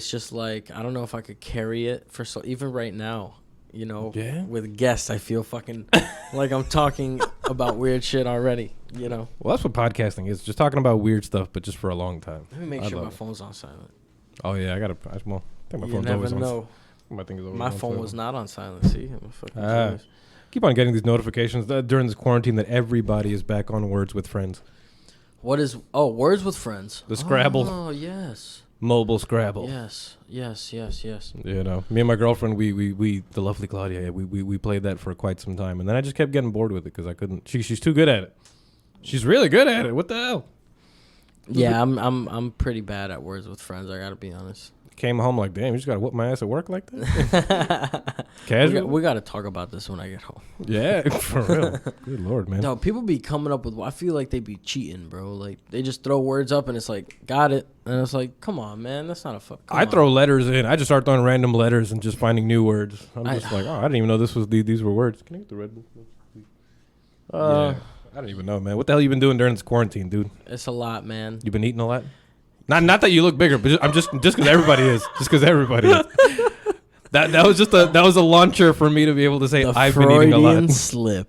it's just like I don't know if I could carry it for even right now. With guests, I feel fucking like I'm talking about weird shit already. Well, that's what podcasting is. Just talking about weird stuff, but just for a long time. Let me make sure my phone's on silent. Oh yeah, I think my phone's always on. My phone was not on silent. See, I'm fucking keep on getting these notifications during this quarantine that everybody is back on Words with Friends. What is Words with Friends? The Scrabble. Oh yes. Mobile Scrabble. Yes. Me and my girlfriend, we the lovely Claudia, we played that for quite some time, and then I just kept getting bored with it because I couldn't. She's too good at it. She's really good at it. What the hell? Yeah, I'm pretty bad at Words with Friends. I gotta be honest. Came home like, damn, you just gotta whoop my ass at work like that. Casual. We gotta talk about this when I get home. Yeah, for real. Good Lord, man. No, people be coming up with. I feel like they be cheating, bro. Like they just throw words up and it's like, got it, and it's like, come on, man, that's not a fuck. I throw letters in. I just start throwing random letters and just finding new words. I'm just like, I didn't even know these were words. Can I get the Red Bull? Yeah. I don't even know, man. What the hell you been doing during this quarantine, dude? It's a lot, man. You been eating a lot? Not that you look bigger, but I'm just because everybody is. Just because everybody is. That was a launcher for me to be able to say I've been eating a lot. Slip.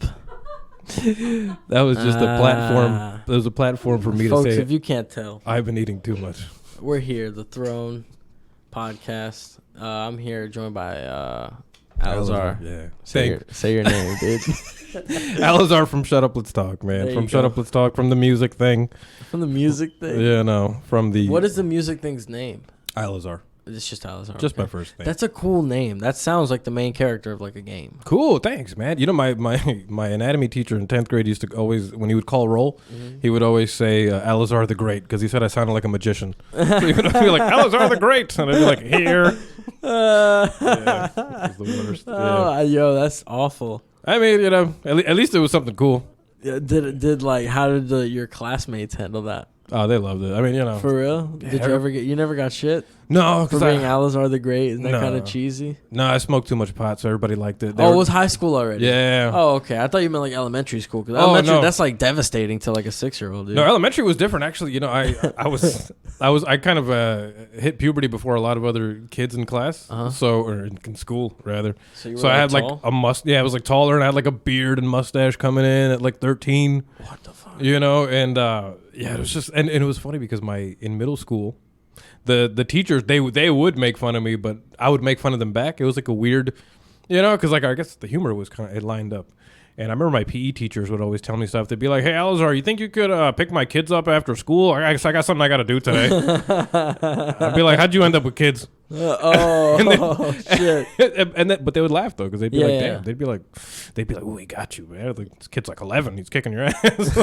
That was just a platform. There was a platform for me folks, to say. If you can't tell, I've been eating too much. We're here, the Throne podcast. I'm here joined by Alizar. Yeah. Say your name, dude. Alizar from Shut Up, Let's Talk, man. From Shut Up, Let's Talk, from the music thing. From the music thing? Yeah, no. From the... What is the music thing's name? Alizar. It's just Alizar. Just my first name. That's a cool name. That sounds like the main character of like a game. Cool, thanks, man. My anatomy teacher in 10th grade used to always, when he would call roll, he would always say Alizar the Great, because he said I sounded like a magician. So he would be like, Alizar the Great, and I'd be like, here. Yeah, it was the worst. Oh, yo, that's awful. I mean, at least it was something cool. Yeah, how did your classmates handle that? Oh, they loved it. I mean, For real? Did you ever you never got shit? No, because being Alizar the Great, isn't that kind of cheesy? No, I smoked too much pot, so everybody liked it. It was high school already? Yeah. Oh, okay. I thought you meant like elementary school, because elementary, that's like devastating to like a 6-year-old, dude. No, elementary was different, actually. I kind of hit puberty before a lot of other kids in class, or in school, rather. So I had tall? like I was like taller, and I had like a beard and mustache coming in at like 13. What the fuck? And it was just, and it was funny because in middle school, the teachers, they would make fun of me, but I would make fun of them back. It was like a weird, because like I guess the humor was it lined up. And I remember my PE teachers would always tell me stuff. They'd be like, "Hey, Alizar, you think you could pick my kids up after school? I got something I got to do today." I'd be like, "How'd you end up with kids?" Shit! But they would laugh though, because they'd be like, "Damn!" They'd be like, "Oh, we got you, man. Like, this kid's like 11. He's kicking your ass,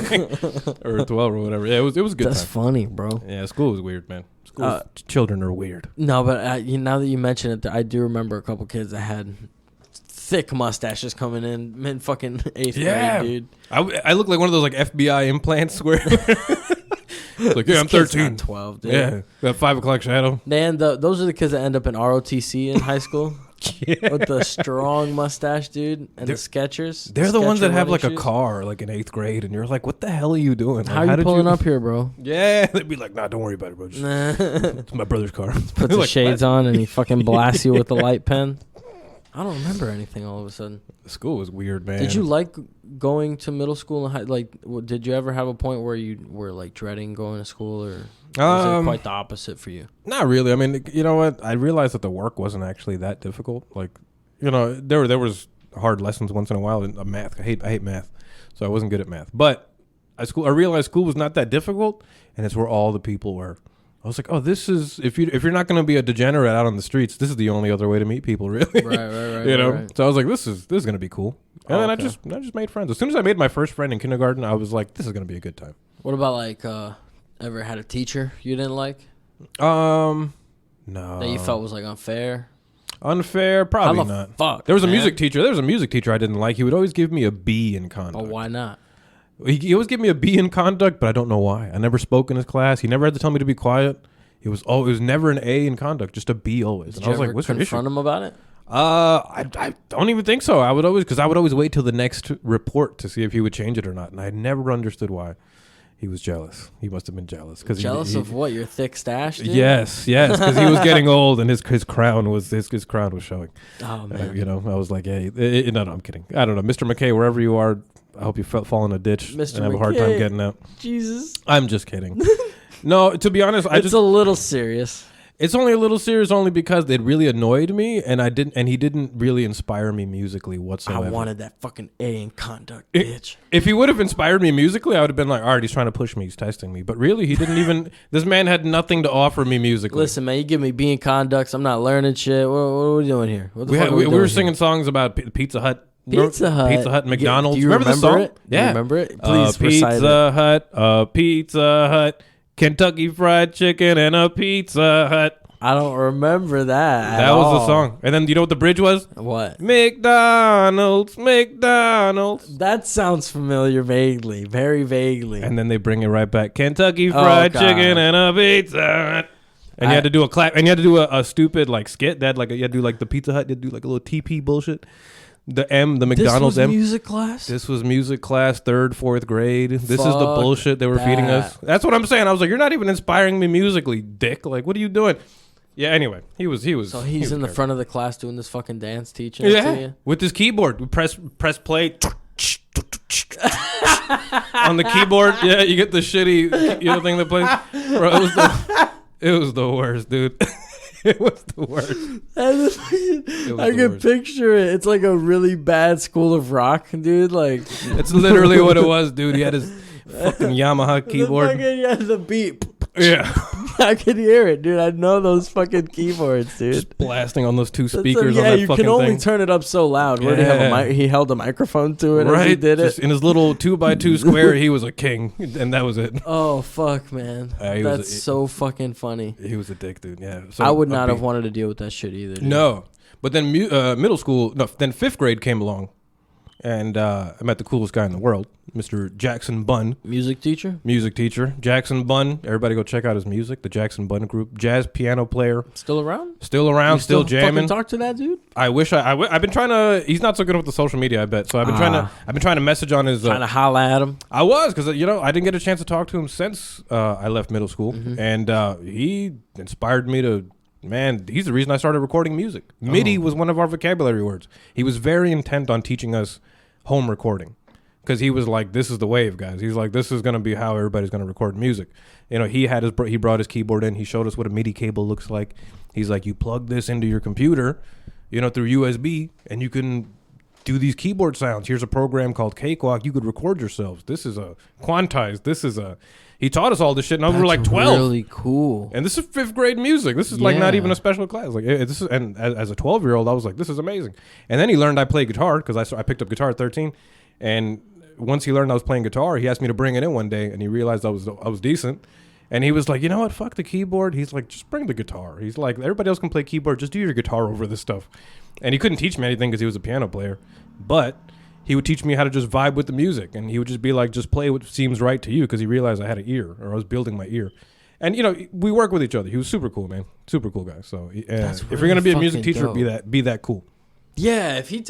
or 12 or whatever." Yeah, it was a good. That's funny, bro. Yeah, school was weird, man. Children are weird. No, but now that you mention it, I do remember a couple kids that had thick mustaches coming in fucking 8th grade, dude. I look like one of those like FBI implants where like, I'm 13. 12, dude. Yeah, that 5 o'clock shadow. Those are the kids that end up in ROTC in high school. Yeah. With the strong mustache, dude, and the Skechers. They're the ones that have like a car like in 8th grade, and you're like, what the hell are you doing? How are you pulling up here, bro? Yeah, they'd be like, nah, don't worry about it, bro. It's my brother's car. Put the shades on, and he fucking blasts you with the light pen. I don't remember anything all of a sudden. School was weird, man. Did you like going to middle school and did you ever have a point where you were like dreading going to school, or was it quite the opposite for you? Not really. I mean, you know what? I realized that the work wasn't actually that difficult. Like, there was hard lessons once in a while in math. I hate math, so I wasn't good at math. But I realized school was not that difficult, and it's where all the people were. I was like, oh, this is if you're not going to be a degenerate out on the streets, this is the only other way to meet people, really. Right. Right. So I was like, this is going to be cool. And then I just made friends. As soon as I made my first friend in kindergarten, I was like, this is going to be a good time. What about ever had a teacher you didn't like? No. That you felt was like unfair? Unfair? Probably How the not. Fuck. There was a music teacher. There was a music teacher I didn't like. He would always give me a B in conduct. Oh, why not? He always gave me a B in conduct, but I don't know why. I never spoke in his class. He never had to tell me to be quiet. It was never an A in conduct, just a B always. Did you ever confront him about it? I don't even think so. I would always wait till the next report to see if he would change it or not, and I never understood why. He was jealous. He must have been jealous. Jealous of what? Your thick stash, dude? Yes, because he was getting old and his crown was showing. Oh, man. I was like, hey, no, I'm kidding. I don't know. Mr. McKay, wherever you are, I hope you fall in a ditch Mr. and have a hard time getting out. Jesus. I'm just kidding. No, to be honest, it's a little serious. It's only a little serious only because it really annoyed me and he didn't really inspire me musically whatsoever. I wanted that fucking A in conduct, bitch. If he would have inspired me musically, I would have been like, all right, he's trying to push me, he's testing me. But really, he didn't even, this man had nothing to offer me musically. Listen, man, you give me B in conducts, I'm not learning shit. What are we doing here? What the fuck we were singing songs about Pizza Hut. Pizza Hut, McDonald's. Do you remember the song? it? Yeah. You remember it? Please recite it. Pizza Hut, Kentucky Fried Chicken, and a Pizza Hut. I don't remember that. That was the song. And then you know what the bridge was? What? McDonald's. That sounds familiar vaguely, very vaguely. And then they bring it right back. Kentucky Fried Chicken and a Pizza Hut. And you had to do a clap. And you had to do a stupid like skit. That you had to do like the Pizza Hut. You had to do like a little TP bullshit. The McDonald's This was music class? This was music class, 3rd, 4th grade. This is the bullshit they were feeding us. That's what I'm saying. I was like, you're not even inspiring me musically, dick. Like, what are you doing? Yeah, anyway, he was. So he's in the front of the class doing this fucking dance, teaching it to you? With his keyboard. We press play on the keyboard. Yeah, you get the shitty thing that plays. Bro, it was the worst, dude. It was the worst. I can picture it. It's like a really bad School of Rock, dude. Like it's literally what it was, dude. He had his fucking Yamaha keyboard. The beep. Yeah. I could hear it, dude. I know those fucking keyboards, dude. Just blasting on those two speakers on that fucking thing. Yeah, you can only turn it up so loud. Where did he have he held a microphone to it as he did just it? In his little 2x2 square, he was a king, and that was it. Oh, fuck, man. That's so fucking funny. He was a dick, dude, yeah. So I would not have wanted to deal with that shit either, dude. No. But then middle school, then 5th grade came along. And I met the coolest guy in the world, Mr. Jackson Bunn. Music teacher? Music teacher. Jackson Bunn. Everybody go check out his music. The Jackson Bunn Group. Jazz piano player. Still around? Still around. Still jamming. Talk to that dude? I wish I've been trying to. He's not so good with the social media, I bet. So I've been trying to message on his. Trying to holla at him. I was because I didn't get a chance to talk to him since I left middle school, and he inspired me to. Man, he's the reason I started recording music. MIDI was one of our vocabulary words. He was very intent on teaching us home recording because he was like, this is the wave, guys. He's like, this is going to be how everybody's going to record music. He brought his keyboard in. He showed us what a MIDI cable looks like. He's like, you plug this into your computer, through USB, and you can do these keyboard sounds. Here's a program called Cakewalk. You could record yourselves. This is a quantized. He taught us all this shit, and we were like 12. Really cool. And this is 5th grade music. This is like not even a special class. Like this is, and as a 12-year-old, I was like, this is amazing. And then he learned I play guitar because I picked up guitar at 13. And once he learned I was playing guitar, he asked me to bring it in one day, and he realized I was decent. And he was like, you know what? Fuck the keyboard. He's like, just bring the guitar. He's like, everybody else can play keyboard. Just do your guitar over this stuff. And he couldn't teach me anything because he was a piano player, but he would teach me how to just vibe with the music. And he would just be like, just play what seems right to you, because he realized I had an ear, or I was building my ear. And, we work with each other. He was super cool, man. Super cool guy. So if you're going to be a music teacher, be that cool. Yeah, if he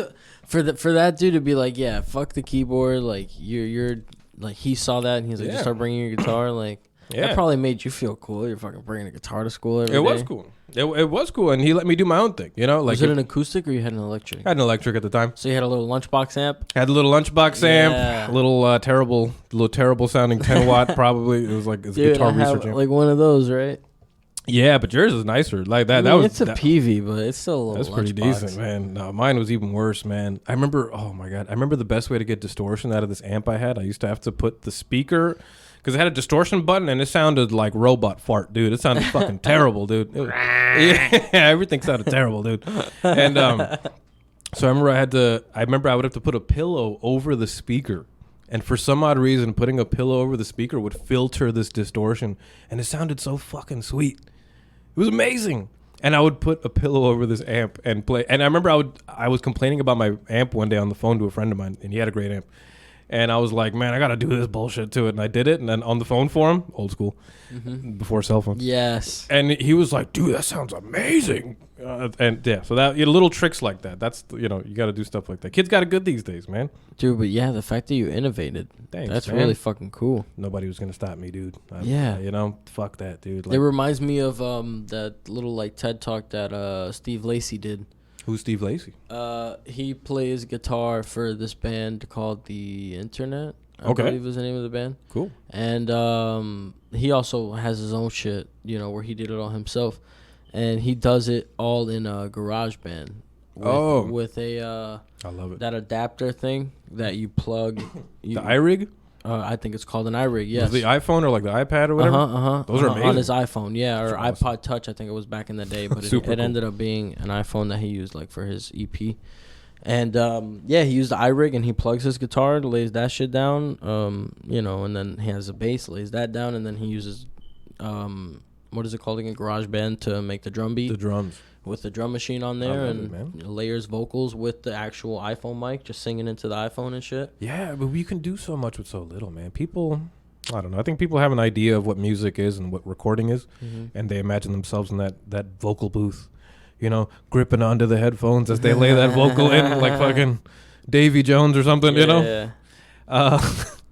for that dude to be like, yeah, fuck the keyboard, like you're like, he saw that and he's like, just start bringing your guitar, like that probably made you feel cool. You're fucking bringing a guitar to school every day. Was cool. It was cool, and he let me do my own thing. Was it an acoustic or you had an electric? I had an electric at the time. So you had a little lunchbox amp. Had a little lunchbox amp, a little terrible sounding 10 watt probably. It was like it's Dude, guitar I have research amp. Like one of those, right? Yeah, but yours is nicer. Like that. It's a PV, but it's still a little. That's pretty decent, man. No, mine was even worse, man. I remember. Oh my god, I remember the best way to get distortion out of this amp I had. I used to have to put the speaker, because it had a distortion button, and it sounded like robot fart, dude. It sounded fucking terrible, dude. Yeah, everything sounded terrible, dude. And so I remember I would have to put a pillow over the speaker. And for some odd reason, putting a pillow over the speaker would filter this distortion, and it sounded so fucking sweet. It was amazing. And I would put a pillow over this amp and play. And I remember I was complaining about my amp one day on the phone to a friend of mine, and he had a great amp. And I was like, man, I got to do this bullshit to it. And I did it. And then on the phone for him, old school, before cell phone. Yes. And he was like, dude, that sounds amazing. And yeah, so that little tricks like that. That's, you got to do stuff like that. Kids got it good these days, man. Dude, but yeah, the fact that you innovated, that's man. Really fucking cool. Nobody was going to stop me, dude. Fuck that, dude. It reminds me of that little like TED Talk that Steve Lacy did. Who's Steve Lacy? He plays guitar for this band called The Internet. I believe was the name of the band. Cool. And he also has his own shit, where he did it all himself. And he does it all in a garage band. With a I love it. That adapter thing that you plug. The iRig? I think it's called an iRig, yes. The iPhone or like the iPad or whatever? Those are amazing. On his iPhone, yeah, or iPod Touch, I think it was back in the day. But it ended up being an iPhone that he used like for his EP. And, he used the iRig and he plugs his guitar, lays that shit down, and then he has a bass, lays that down, and then he uses, what is it called again? GarageBand to make the drum beat. The drums. With the drum machine on there and layers vocals with the actual iPhone mic, just singing into the iPhone and shit. Yeah, but you can do so much with so little, man. People, I don't know. I think people have an idea of what music is and what recording is, and they imagine themselves in that vocal booth, gripping onto the headphones as they lay that vocal in like fucking Davy Jones or something, Yeah.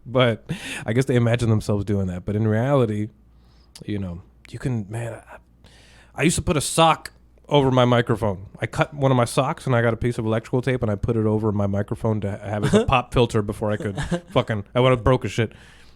But I guess they imagine themselves doing that. But in reality, you can, man, I used to put a sock over my microphone. I cut one of my socks and I got a piece of electrical tape and I put it over my microphone to have as a pop filter before I could I would have broke a shit.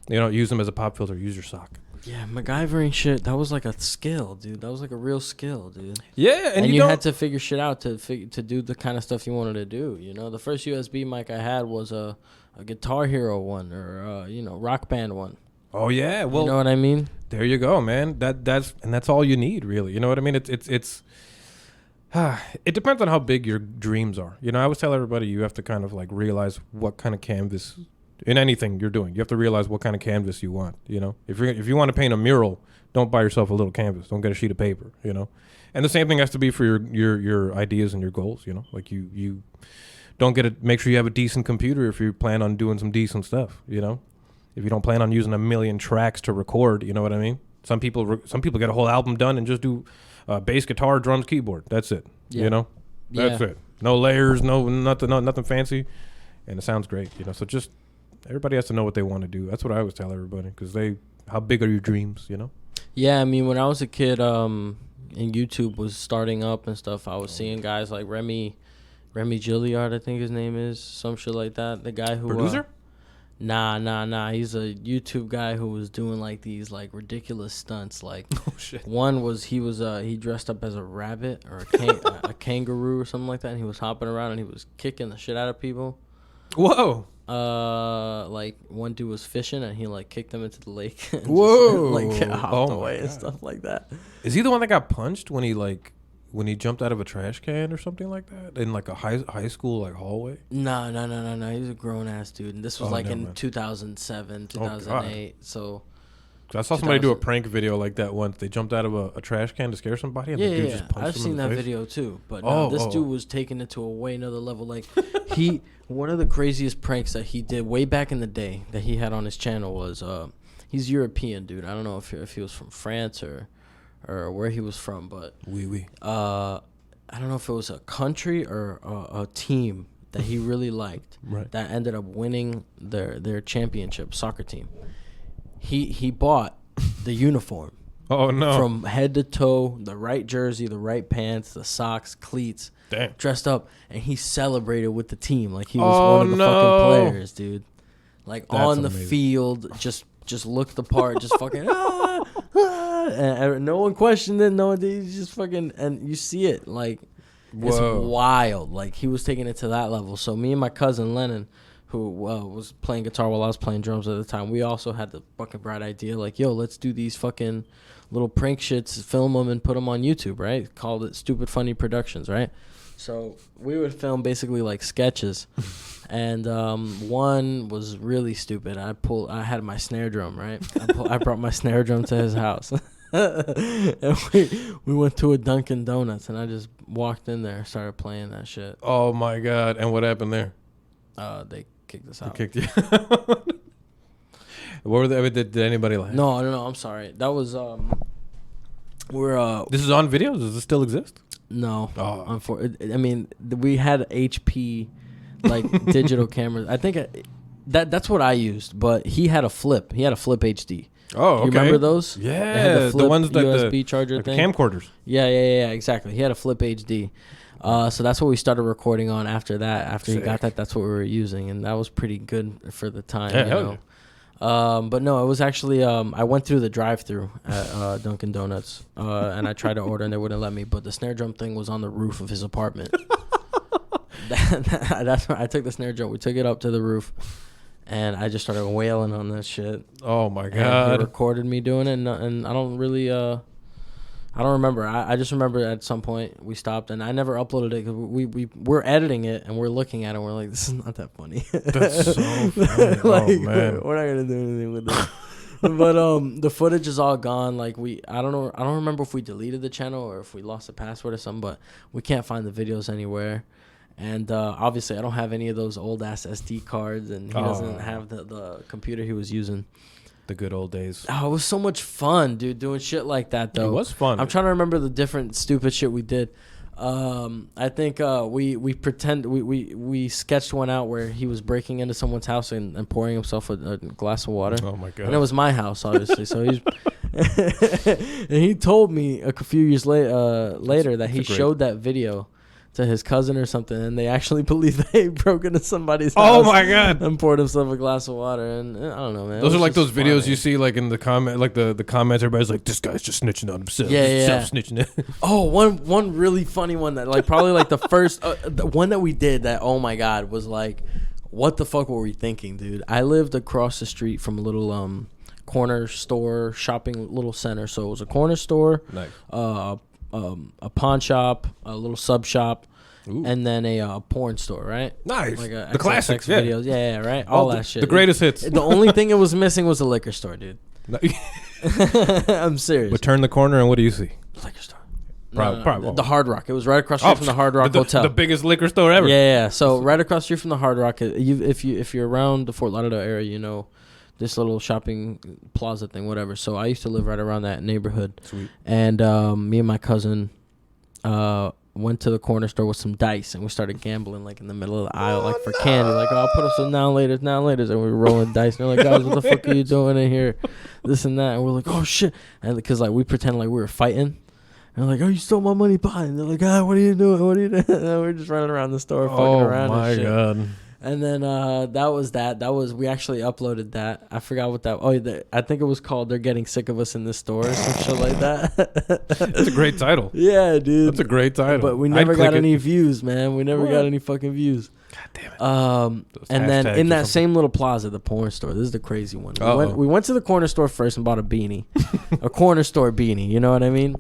Use them as a pop filter. Use your sock. Yeah, MacGyvering shit, that was like a skill, dude. That was like a real skill, dude. Yeah, and you had to figure shit out to do the kind of stuff you wanted to do, The first USB mic I had was a Guitar Hero one or, Rock Band one. Oh, yeah. Well, you know what I mean? There you go, man. That's all you need, really. You know what I mean? It's it depends on how big your dreams are. I always tell everybody you have to kind of like realize what kind of canvas in anything you're doing. You have to realize what kind of canvas you want. If you want to paint a mural, don't buy yourself a little canvas. Don't get a sheet of paper. And the same thing has to be for your ideas and your goals. Like you don't get it. Make sure you have a decent computer if you plan on doing some decent stuff. If you don't plan on using a million tracks to record, you know what I mean. Some people get a whole album done and just do bass guitar, drums, keyboard. That's it. Yeah. That's it. No layers, nothing fancy, and it sounds great. So just everybody has to know what they want to do. That's what I always tell everybody because how big are your dreams? Yeah, I mean, when I was a kid, and YouTube was starting up and stuff, I was seeing guys like Remy Gilliard, I think his name is, some shit like that. The guy who producer. Nah. He's a YouTube guy who was doing like these like ridiculous stunts. Like, oh shit. One was he dressed up as a rabbit or a kangaroo or something like that, and he was hopping around and he was kicking the shit out of people. Whoa. Like one dude was fishing and he like kicked him into the lake. And Whoa. Just, like hopped away and stuff like that. Is he the one that got punched when he jumped out of a trash can or something like that in like a high school like hallway? No. He's a grown ass dude, and this was in 2007, 2008. So I saw somebody do a prank video like that once. They jumped out of a trash can to scare somebody, and the dude just punched I've him seen in the that face. video too. But this dude was taking it to a way another level. Like one of the craziest pranks that he did way back in the day that he had on his channel was he's European, dude. I don't know if he was from France or where he was from, but I don't know if it was a country or a team that he really liked that ended up winning their championship soccer team. He bought the uniform. Oh no! From head to toe, the right jersey, the right pants, the socks, cleats. Damn. Dressed up, and he celebrated with the team like he was one of the fucking players, dude. Like that's on the field, just looked the part, just fucking and no one questioned it. No one did. He just fucking, and you see it like it's wild. Like he was taking it to that level. So me and my cousin Lennon, who was playing guitar while I was playing drums at the time, we also had the fucking bright idea like, yo, let's do these fucking little prank shits, film them and put them on YouTube, right? Called it Stupid Funny Productions, right? So we would film basically like sketches, and one was really stupid. I had my snare drum, right? I brought my snare drum to his house, and we went to a Dunkin' Donuts, and I just walked in there, started playing that shit. Oh my god! And what happened there? They kicked us out. Kicked you out. What were they? Did anybody laugh? No. I'm sorry. That was we're This is on video. Does this still exist? No. Oh. I mean, we had HP like digital cameras. I think that's what I used. But he had a flip. He had a flip HD. Oh, okay. You remember those? Yeah, the ones that USB charger thing. Camcorders. Yeah, exactly. He had a flip HD. So that's what we started recording on after that. After he got that, that's what we were using, and that was pretty good for the time. Yeah, you know? But no, it was actually I went through the drive-through at Dunkin' Donuts, and I tried to order, and they wouldn't let me. But the snare drum thing was on the roof of his apartment. That's why I took the snare drum. We took it up to the roof. And I just started wailing on that shit. Oh my god! And he recorded me doing it, and I don't really, I don't remember. I just remember at some point we stopped, and I never uploaded it because we're editing it and we're looking at it. and We're like, this is not that funny. That's so funny. Like, oh man, we're not gonna do anything with this. But the footage is all gone. Like I don't know. I don't remember if we deleted the channel or if we lost the password or something. But we can't find the videos anywhere. And obviously, I don't have any of those old ass SD cards, and he doesn't have the computer he was using. The good old days. Oh, it was so much fun, dude, doing shit like that, though. It was fun. I'm trying to remember the different stupid shit we did. I think we sketched one out where he was breaking into someo's house and pouring himself a glass of water. Oh my god! And it was my house, obviously. So he's and he told me a few years later that he showed that video to his cousin or something, and they actually believe that he broke into somebody's house. Oh my god! And poured himself a glass of water, and I don't know, man. Those are like those videos you see, like in the comment, like the comments. Everybody's like, "This guy's just snitching on himself." Yeah. Self-snitching it. Oh, one really funny one that like probably like the first the one that we did that. Oh my god, was like, what the fuck were we thinking, dude? I lived across the street from a little corner store shopping little center, so it was a corner store. Nice. A pawn shop, a little sub shop, and then a porn store, right? Nice. Like the classics, videos. Yeah, right? All that shit. The greatest hits. The only thing it was missing was a liquor store, dude. I'm serious. But turn the corner and what do you see? Liquor store. Probably. The Hard Rock. It was right across the street from the Hard Rock Hotel. The biggest liquor store ever. Yeah. So right across the street from the Hard Rock. If you're around the Fort Lauderdale area, you know this little shopping plaza thing, whatever. So I used to live right around that neighborhood. Sweet. And me and my cousin went to the corner store with some dice, and we started gambling like in the middle of the aisle, like for candy. Like, I'll put us some now later, and we were rolling dice. And they're like, guys, what the fuck are you doing in here? This and that. And we're like, oh shit. And because like we pretend like we were fighting. And they're like, oh, you stole my money, bye. And they're like, what are you doing? What are you doing? And we're just running around the store, fucking around. Oh my god. And then that was we actually uploaded that. I forgot what that. I think it was called "They're Getting Sick of Us in This Store" or some shit like that. That's a great title. Yeah, dude. That's a great title. But we never got any views, man. We never got any fucking views. God damn it. And then in that same little plaza, the porn store. This is the crazy one. We went to the corner store first and bought a beanie, a corner store beanie. You know what I mean?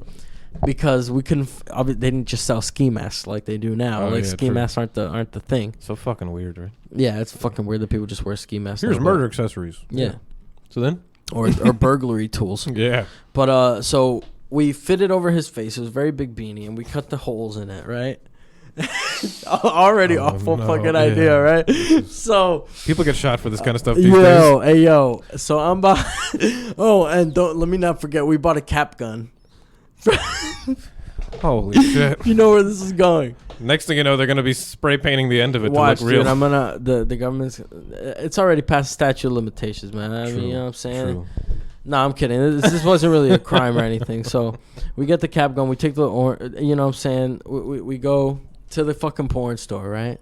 Because we couldn't, they didn't just sell ski masks like they do now. Ski masks aren't the thing. So fucking weird, right? Yeah, it's fucking weird that people just wear ski masks. Here's murder accessories. Yeah. So then? Or burglary tools. Yeah. But so we fitted over his face. It was a very big beanie, and we cut the holes in it, right? Already awful fucking idea, right? So people get shot for this kind of stuff. Yo. So I'm and let me not forget, we bought a cap gun. Holy shit! You know where this is going. Next thing you know, they're gonna be spray painting the end of it Watch, to look real. Dude, I'm gonna the government's. It's already past statute of limitations, man. I mean, you know what I'm saying? True. No, I'm kidding. This wasn't really a crime or anything. So we get the cap gun. We take the you know what I'm saying? We go to the fucking porn store, right?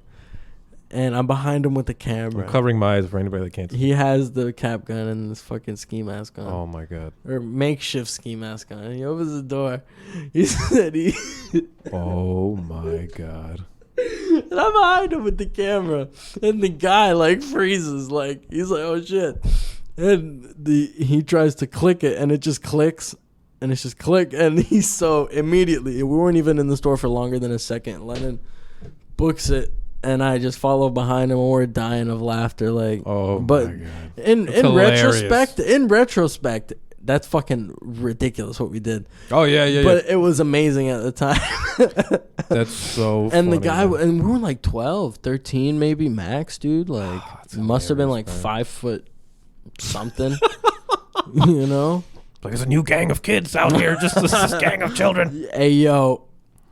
And I'm behind him with the camera. I'm covering my eyes for anybody that can't see. He has the cap gun and this fucking ski mask on. Oh, my God. Or makeshift ski mask on. And he opens the door. He said Oh, my God. And I'm behind him with the camera. And the guy, like, freezes. Like, he's like, oh, shit. And he tries to click it, and it just clicks. And it's just click. And he's so immediately. We weren't even in the store for longer than a second. Lennon books it. And I just follow behind him, and we're dying of laughter. Like, oh, but my God. in retrospect, that's fucking ridiculous what we did. Oh yeah. But it was amazing at the time. That's so. And funny, the guy, man. and we were like 12, 13 maybe max, dude. Like must have been like man. 5 foot something. You know, like there's a new gang of kids out here, just this gang of children. Hey yo,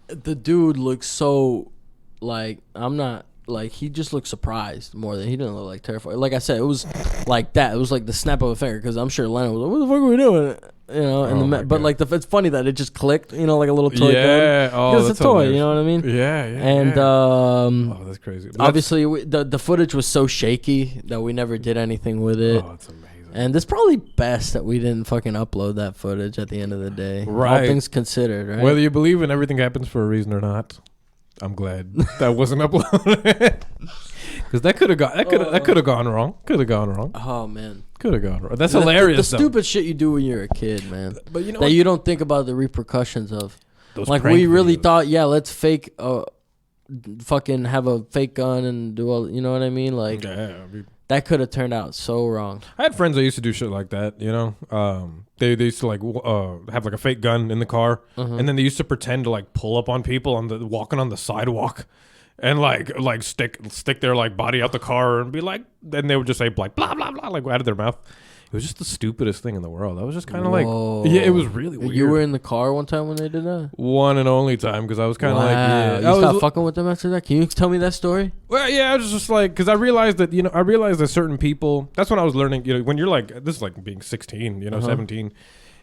the dude looks so like I'm not. Like, he just looked surprised more than he didn't look like terrified. Like I said, it was like that. It was like the snap of a finger because I'm sure Leonard was like, what the fuck are we doing? You know, and but like it's funny that it just clicked, you know, like a little toy gun. Oh, it's a toy, hilarious. You know what I mean? Yeah. And oh, that's crazy. But obviously the footage was so shaky that we never did anything with it. Oh, it's amazing. And it's probably best that we didn't fucking upload that footage at the end of the day. Right. All things considered, right? Whether you believe in everything happens for a reason or not. I'm glad that wasn't uploaded because that could have gone wrong. Could have gone wrong. Oh man, could have gone wrong. That's hilarious. The stupid shit you do when you're a kid, man. But you know that you don't think about the repercussions of. Those like we really thought, let's fake, fucking have a fake gun and do all. You know what I mean? Like that could have turned out so wrong. I had friends that used to do shit like that. You know, they used to like have like a fake gun in the car, and then they used to pretend to like pull up on people walking on the sidewalk, and like stick their like body out the car and be like, then they would just say like blah blah blah like out of their mouth. It was just the stupidest thing in the world. I was just kind of like, it was really weird. You were in the car one time when they did that? One and only time, because I was kind of like, you stopped fucking with them after that? Can you tell me that story? Well, yeah, I was just like, because I realized that certain people, that's when I was learning, you know, when you're like, this is like being 16, you know, 17,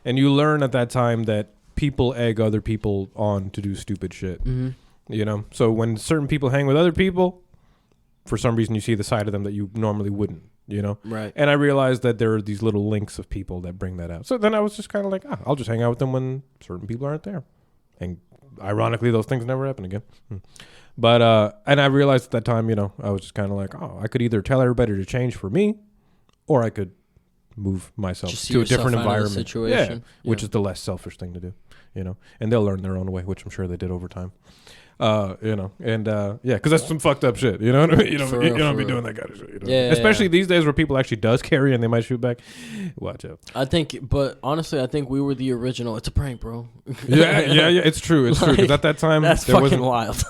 and you learn at that time that people egg other people on to do stupid shit, you know? So when certain people hang with other people, for some reason you see the side of them that you normally wouldn't. You know, right? And I realized that there are these little links of people that bring that out. So then I was just kind of like, I'll just hang out with them when certain people aren't there. And ironically, those things never happen again. But and I realized at that time, you know, I was just kind of like, I could either tell everybody to change for me, or I could move myself to a different environment, situation. Which is the less selfish thing to do. You know, and they'll learn their own way, which I'm sure they did over time. You know, and because that's some fucked up shit. You know what I mean? You don't be doing that kind of shit. You know? Especially these days where people actually does carry and they might shoot back. Watch out. I think, but honestly, I think we were the original. It's a prank, bro. yeah. It's true. It's true. Because at that time, that's fucking wild.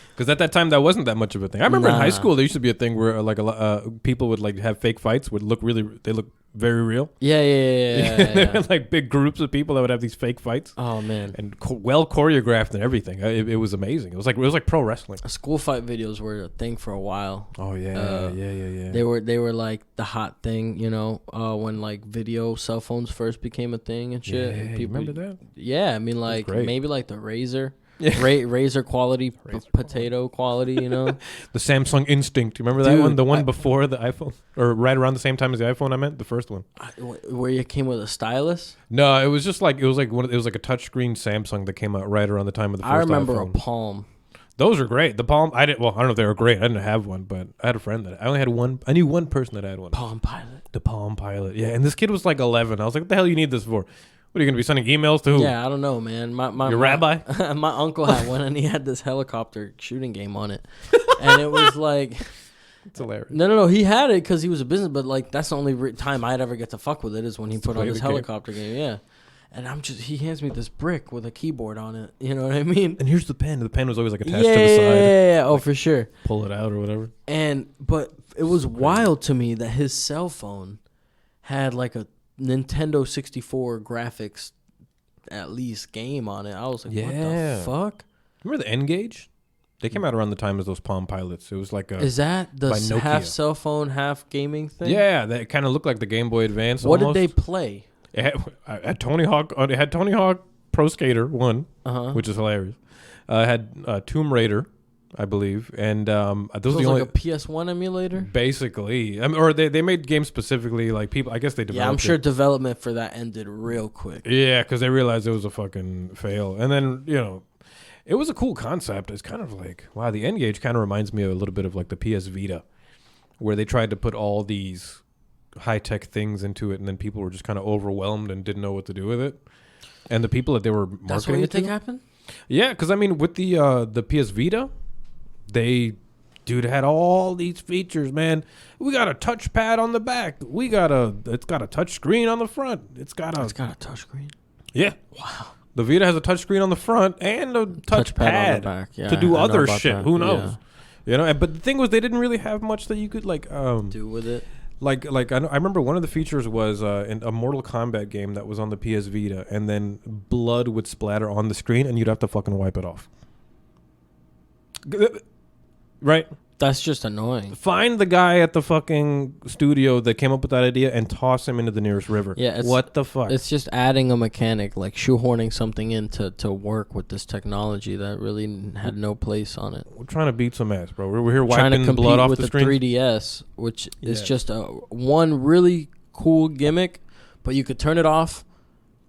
Because at that time, that wasn't that much of a thing. I remember in high school, there used to be a thing where like people would like have fake fights. They look very real. Yeah. Like big groups of people that would have these fake fights. Oh man, and well choreographed and everything. It was amazing. It was like pro wrestling. School fight videos were a thing for a while. Oh yeah. They were like the hot thing, you know, when like video cell phones first became a thing and shit. Yeah, and people, you remember that? Yeah, I mean like maybe like the Razor. Razor quality, potato quality, you know. The Samsung Instinct. You remember that one? The one before the iPhone, or right around the same time as the iPhone. I meant the first one. Where you came with a stylus? No, it was just like it was like a touchscreen Samsung that came out right around the time of the first iPhone. I remember a Palm. Those are great. The Palm. I don't know if they were great. I didn't have one, but I had a friend I only had one. I knew one person that had one. Palm Pilot. The Palm Pilot. Yeah, and this kid was like 11. I was like, what the hell you need this for? What are you going to be sending emails to who? Yeah, I don't know, man. Your rabbi? My uncle had one, and he had this helicopter shooting game on it. And it was like... It's hilarious. No. He had it because he was a business, but like that's the only time I'd ever get to fuck with it is when he put on this helicopter game. Yeah. And he hands me this brick with a keyboard on it. You know what I mean? And here's the pen. The pen was always like attached to the side. Yeah. Oh, for sure. Pull it out or whatever. But it was wild to me that his cell phone had like a Nintendo 64 graphics at least game on it. I was like, what the fuck? Remember the N-Gage? They came out around the time as those Palm Pilots. It was like is that the half cell phone, half gaming thing? Yeah, that kind of looked like the Game Boy Advance. What almost. did they play? It had Tony Hawk. It had Tony Hawk Pro Skater 1, which is hilarious. It had Tomb Raider, I believe, and those are the only like a PS1 emulator. Basically, or they made games specifically like people. I guess they developed. Yeah, I'm sure development for that ended real quick. Yeah, because they realized it was a fucking fail, and then it was a cool concept. It's kind of like wow, the N-Gage kind of reminds me a little bit of like the PS Vita, where they tried to put all these high-tech things into it, and then people were just kind of overwhelmed and didn't know what to do with it. And the people that they were marketing, that's what you think happened? Yeah, because I mean, with the PS Vita, they Dude, it had all these features, man. We got a touchpad on the back. It's got a touch screen on the front. It's got a touch screen. Yeah. Wow. The Vita has a touch screen on the front and a touchpad on the back. Yeah, to do other shit. That. Who knows? Yeah. You know, but the thing was, they didn't really have much that you could do with it. Like I remember one of the features was in a Mortal Kombat game that was on the PS Vita, and then blood would splatter on the screen, and you'd have to fucking wipe it off. Right? That's just annoying. Find the guy at the fucking studio that came up with that idea and toss him into the nearest river. Yeah, what the fuck? It's just adding a mechanic, like shoehorning something in to work with this technology that really had no place on it. We're trying to beat some ass, bro. We're here wiping blood off the screen. Trying to compete with the 3DS, which is just one really cool gimmick, but you could turn it off,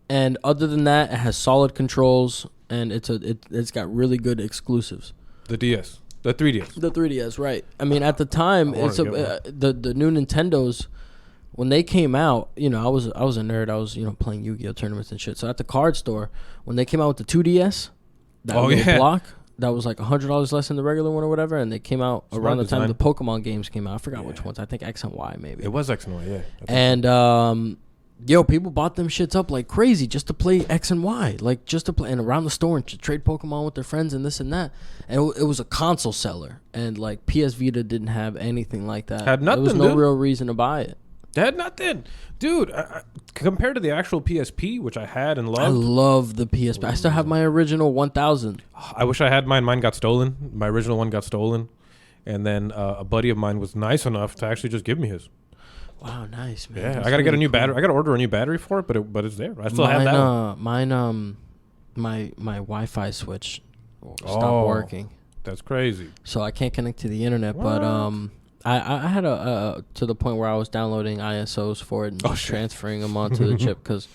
and other than that, it has solid controls, and it's got really good exclusives. The DS. The 3DS. The 3DS, right. I mean, at the time, the new Nintendos, when they came out, you know, I was a nerd. I was, you know, playing Yu-Gi-Oh! Tournaments and shit. So at the card store, when they came out with the 2DS, that block, that was like $100 less than the regular one or whatever, and they came out around the time the Pokemon games came out. I forgot which ones. I think X and Y maybe. It was X and Y, yeah. And people bought them shits up like crazy just to play X and Y, like just to play and around the store and to trade Pokemon with their friends and this and that. And it was a console seller, and like PS Vita didn't have anything like that. Had nothing. There was no real reason to buy it. They had nothing, dude. Compared to the actual PSP, which I had and loved. I love the PSP. I still have my original 1000. I wish I had mine. Mine got stolen. My original one got stolen, and then a buddy of mine was nice enough to actually just give me his. Wow, nice, man. Yeah, That's I gotta get a new cool. battery. I gotta order a new battery for it, but it's there. I still have that one. Mine, my Wi-Fi switch stopped working. That's crazy. So I can't connect to the internet. What? But I had to the point where I was downloading ISOs for it and just transferring them onto the chip because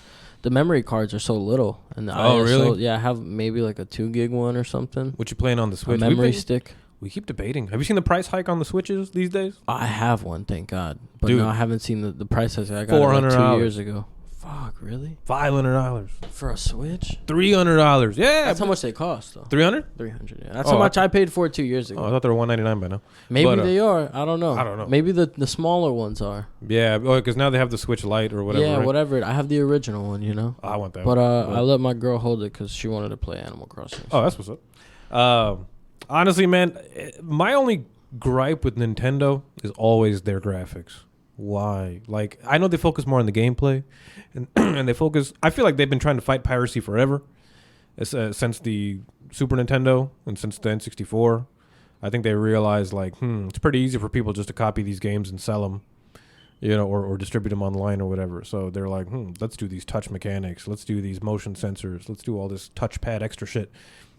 the memory cards are so little. And the ISO, really? Yeah, I have maybe like a 2 gig one or something. What you playing on the Switch? A memory stick. We keep debating. Have you seen the price hike on the Switches these days? I have one, thank God. But Dude, no, I haven't seen the price hike. I got it like 2 years ago. Fuck, really? $500 for a Switch? $300. Yeah, that's how much they cost, though. 300. $300. Yeah, that's how much I paid for it 2 years ago. Oh, I thought they were $199 by now. Maybe they are. I don't know. I don't know. Maybe the smaller ones are. Yeah, because now they have the Switch Lite or whatever. Yeah, right? whatever. I have the original one. You know. I want that. But I let my girl hold it because she wanted to play Animal Crossing. Oh, that's what's up. Honestly, man, my only gripe with Nintendo is always their graphics. Why? Like, I know they focus more on the gameplay, and and they focus. I feel like they've been trying to fight piracy forever, since the Super Nintendo and since the N64. I think they realized like, it's pretty easy for people just to copy these games and sell them, you know, or distribute them online or whatever. So they're like, let's do these touch mechanics, let's do these motion sensors, let's do all this touchpad extra shit.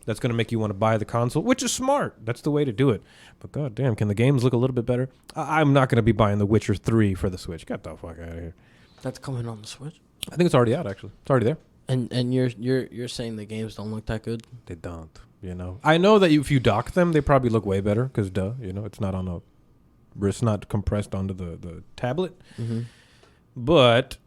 That's going to make you want to buy the console, which is smart. That's the way to do it. But goddamn, can the games look a little bit better? I'm not going to be buying The Witcher 3 for the Switch. Get the fuck out of here. That's coming on the Switch? I think it's already out, actually. It's already there. And you're saying the games don't look that good? They don't, you know. I know that if you dock them, they probably look way better because, you know, it's not on it's not compressed onto the tablet. Mm-hmm. But,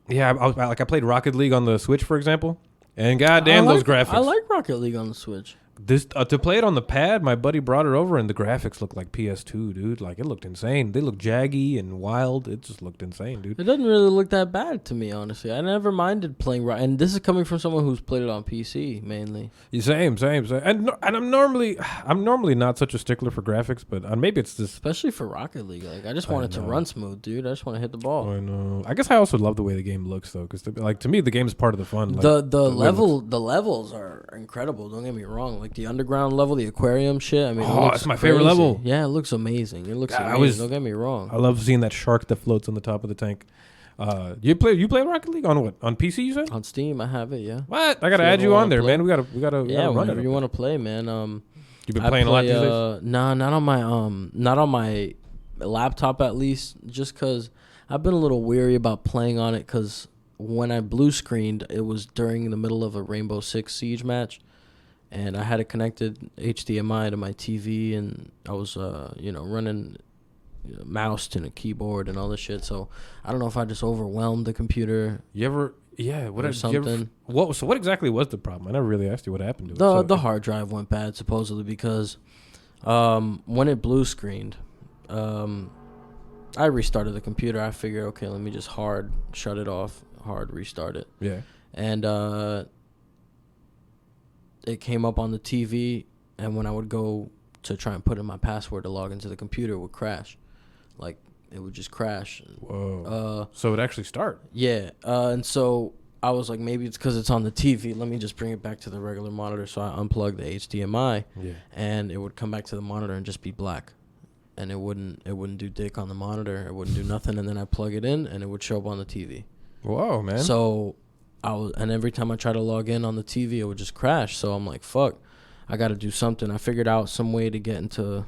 yeah, I played Rocket League on the Switch, for example. And goddamn, those graphics. I like Rocket League on the Switch. This to play it on the pad, my buddy brought it over, and the graphics looked like PS2, dude. Like, it looked insane. They looked jaggy and wild. It just looked insane, dude. It doesn't really look that bad to me, honestly. I never minded playing and this is coming from someone who's played it on PC mainly. Same. And I'm normally not such a stickler for graphics, but maybe it's this. Especially for Rocket League, like I just want it to run smooth, dude. I just want to hit the ball. I know. I guess I also love the way the game looks, though, because like to me, the game is part of the fun. Like, the levels are incredible. Don't get me wrong. Like the underground level, the aquarium shit. I mean, it's my favorite level. Yeah, it looks amazing. It looks amazing. Don't get me wrong. I love seeing that shark that floats on the top of the tank. You play Rocket League on what? On PC, you said? On Steam, I have it. Yeah. What? I gotta add you on there, man. We gotta. Yeah, run whenever it. You want to play, man. You've been playing a lot these days? No, not on my laptop at least. Just because I've been a little weary about playing on it. Because when I blue screened, it was during the middle of a Rainbow Six Siege match. And I had it connected HDMI to my TV, and I was, running mouse and a keyboard and all this shit. So I don't know if I just overwhelmed the computer. Something. What exactly was the problem? I never really asked you what happened to it. The hard drive went bad supposedly because When it blue screened, I restarted the computer. I figured, okay, let me just hard shut it off, hard restart it. Yeah. And it came up on the TV, and when I would go to try and put in my password to log into the computer, it would crash. Like, it would just crash. Whoa. So it would actually start. Yeah. And so I was like, maybe it's because it's on the TV. Let me just bring it back to the regular monitor. So I unplugged the HDMI, and it would come back to the monitor and just be black. And it wouldn't do dick on the monitor. It wouldn't do nothing. And then I plug it in, and it would show up on the TV. Whoa, man. So and every time I try to log in on the TV, it would just crash. So I'm like, fuck, I got to do something. I figured out some way to get into,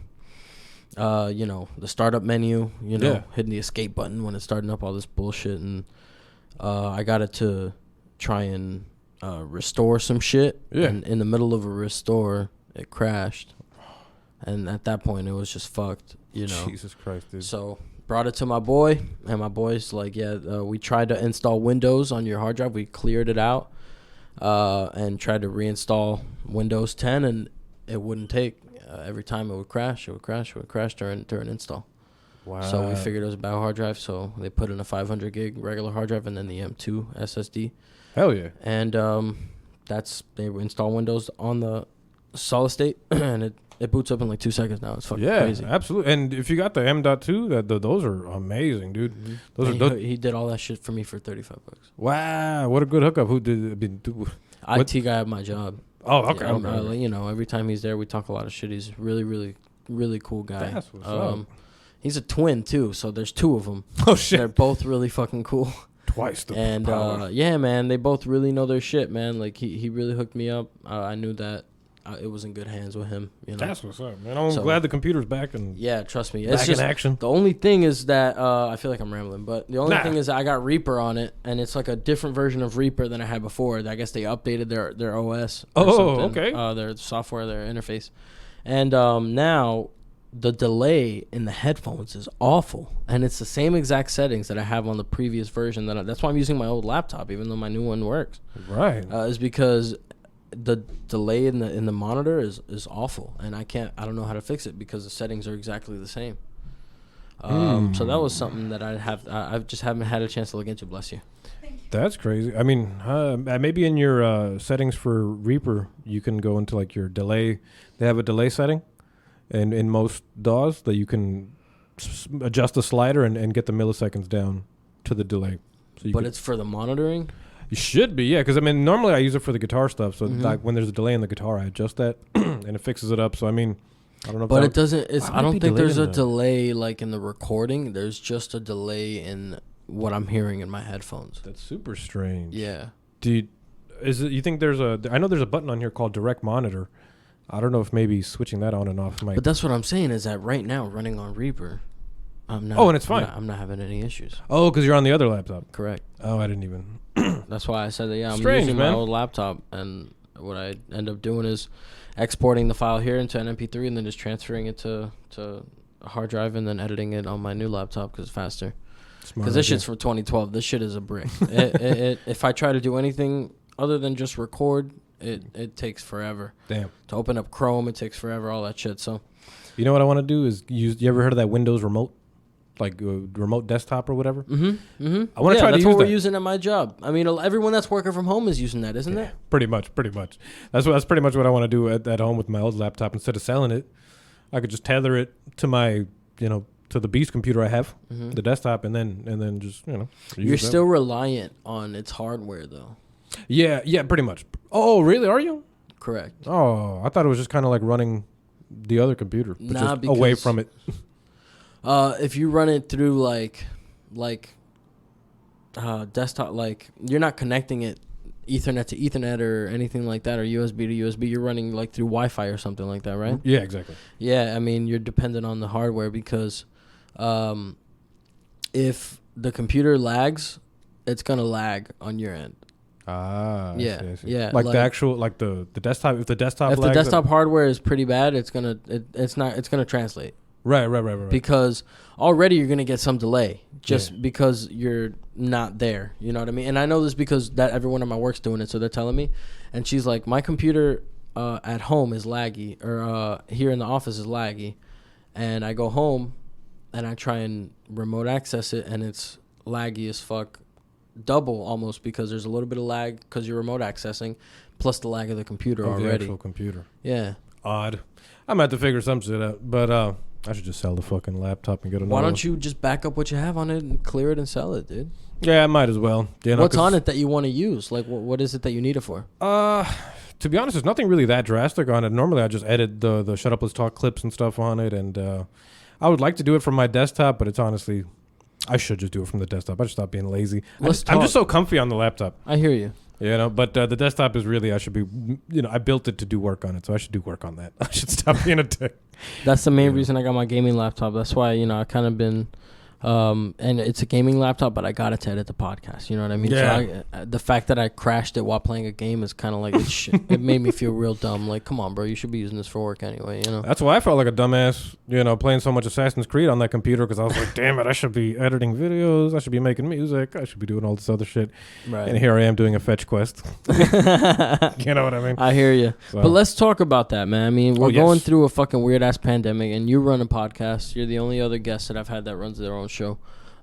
the startup menu, hitting the escape button when it's starting up all this bullshit. And I got it to try and restore some shit. Yeah. And in the middle of a restore, it crashed. And at that point, it was just fucked, Jesus Christ, dude. So brought it to my boy, and my boy's like, we tried to install Windows on your hard drive. We cleared it out and tried to reinstall Windows 10, and it wouldn't take. Every time it would crash during install. Wow. So we figured it was a bad hard drive, so they put in a 500 gig regular hard drive and then the M2 SSD. Hell yeah. And they install Windows on the solid state, and it boots up in like 2 seconds now. It's fucking crazy. Yeah, absolutely. And if you got the M.2, those are amazing, dude. Mm-hmm. He did all that shit for me for $35. Wow, what a good hookup. Who did? IT guy at my job. Oh, okay. Every time he's there, we talk a lot of shit. He's really, really, really cool guy. That's what's up. He's a twin too, so there's two of them. Oh shit! They're both really fucking cool. Twice the power. Yeah, man, they both really know their shit, man. Like he really hooked me up. I knew that it was in good hands with him. That's what's up, man. I'm glad the computer's back and trust me, it's just in action. The only thing is that I feel like I'm rambling, but the only thing is I got Reaper on it, and it's like a different version of Reaper than I had before. I guess they updated their OS. Okay. Their software, their interface, and now the delay in the headphones is awful, and it's the same exact settings that I have on the previous version. That's why I'm using my old laptop, even though my new one works. Right. Is because the delay in the monitor is awful, and I don't know how to fix it because the settings are exactly the same. So that was something that I just haven't had a chance to look into. Bless you. That's crazy. I mean, maybe in your settings for Reaper, you can go into like your delay. They have a delay setting, and in most DAWs that you can adjust the slider and get the milliseconds down to the delay. So it's for the monitoring. It should be, yeah, because I mean, normally I use it for the guitar stuff. So like when there's a delay in the guitar, I adjust that, and it fixes it up. So I mean, I don't know. But it doesn't. I don't think there's a delay like in the recording. There's just a delay in what I'm hearing in my headphones. That's super strange. Yeah. You think there's I know there's a button on here called Direct Monitor. I don't know if maybe switching that on and off might. But that's what I'm saying is that right now running on Reaper, I'm not. Oh, and it's fine. I'm not having any issues. Oh, because you're on the other laptop. Correct. Oh, I didn't even. That's why I said that. Yeah, I'm strange, using man. my old laptop, and what I end up doing is exporting the file here into an MP3 and then just transferring it to a hard drive and then editing it on my new laptop because it's faster. Because this shit's from 2012. This shit is a brick. If I try to do anything other than just record, it takes forever. Damn. To open up Chrome, it takes forever. All that shit. So, you know what I want to do is use. You ever heard of that Windows remote, like remote desktop or whatever? Mm-hmm. Mm-hmm. I want to try to use that. That's what we're using at my job. I mean, everyone that's working from home is using that, isn't it? Pretty much. That's pretty much what I want to do at home with my old laptop. Instead of selling it, I could just tether it to my, to the Beast computer I have, the desktop, and then just You're still reliant on its hardware though. Yeah, pretty much. Oh, really? Are you? Correct. Oh, I thought it was just kind of like running the other computer, but just away from it. If you run it through like desktop, like you're not connecting it Ethernet to Ethernet or anything like that, or USB to USB. You're running like through Wi-Fi or something like that, right? Yeah, exactly. Yeah, I mean you're dependent on the hardware because if the computer lags, it's gonna lag on your end. Ah, yeah, I see. Yeah. Like the actual, like the desktop. If the desktop hardware is pretty bad, it's gonna translate. Right. Because already you're gonna get some delay just because you're not there. You know what I mean? And I know this because that everyone at my work's doing it, so they're telling me. And she's like, my computer, at home is laggy, or here in the office is laggy, and I go home and I try and remote access it, and it's laggy as fuck, double almost, because there's a little bit of lag because you're remote accessing, plus the lag of the computer already. The actual computer. Yeah. Odd. I'm about to figure some shit out, but I should just sell the fucking laptop and get another. Why don't you just back up what you have on it and clear it and sell it, dude? Yeah, I might as well. You know, what's on it that you want to use? Like, what is it that you need it for? To be honest, there's nothing really that drastic on it. Normally, I just edit the Shut Up Let's Talk clips and stuff on it, and I would like to do it from my desktop, but it's honestly, I should just do it from the desktop. I should stop being lazy. I'm just so comfy on the laptop. I hear you. You know, but the desktop is really, I should be, you know, I built it to do work on it, so I should do work on that. I should stop being a dick. That's the main reason I got my gaming laptop. That's why, you know, I kind of been, and it's a gaming laptop, but I got it to edit the podcast. You know what I mean? Yeah. So the fact that I crashed it while playing a game is kind of like, it made me feel real dumb. Like, come on, bro, you should be using this for work anyway, you know? That's why I felt like a dumbass, you know, playing so much Assassin's Creed on that computer, because I was like, damn it, I should be editing videos, I should be making music, I should be doing all this other shit. Right. And here I am doing a fetch quest. You know what I mean? I hear you. So. But let's talk about that, man. I mean, we're going through a fucking weird-ass pandemic, and you run a podcast. You're the only other guest that I've had that runs their own show.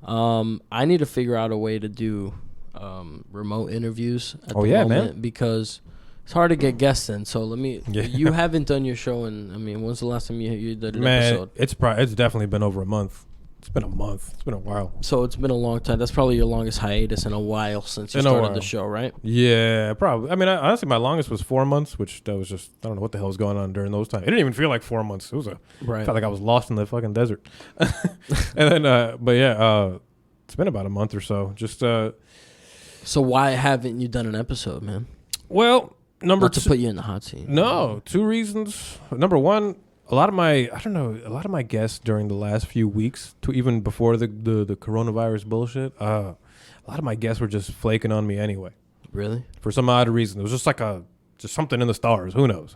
I need to figure out a way to do remote interviews at the moment, man, because it's hard to get guests in. So let me. Yeah. You haven't done your show, and I mean, when's the last time you did an episode? It's definitely been over a month. It's been a month. It's been a while. So it's been a long time. That's probably your longest hiatus in a while since you started the show, right? Yeah, probably. I mean, honestly, my longest was 4 months, which that was just, I don't know what the hell was going on during those times. It didn't even feel like 4 months. It was felt like I was lost in the fucking desert. And then, but yeah, it's been about a month or so. Just. So why haven't you done an episode, man? Well, Not to put you in the hot seat. No, 2 reasons. Number one, a lot of my guests during the last few weeks, to even before the coronavirus bullshit, a lot of my guests were just flaking on me anyway. Really? For some odd reason. It was just like just something in the stars. Who knows?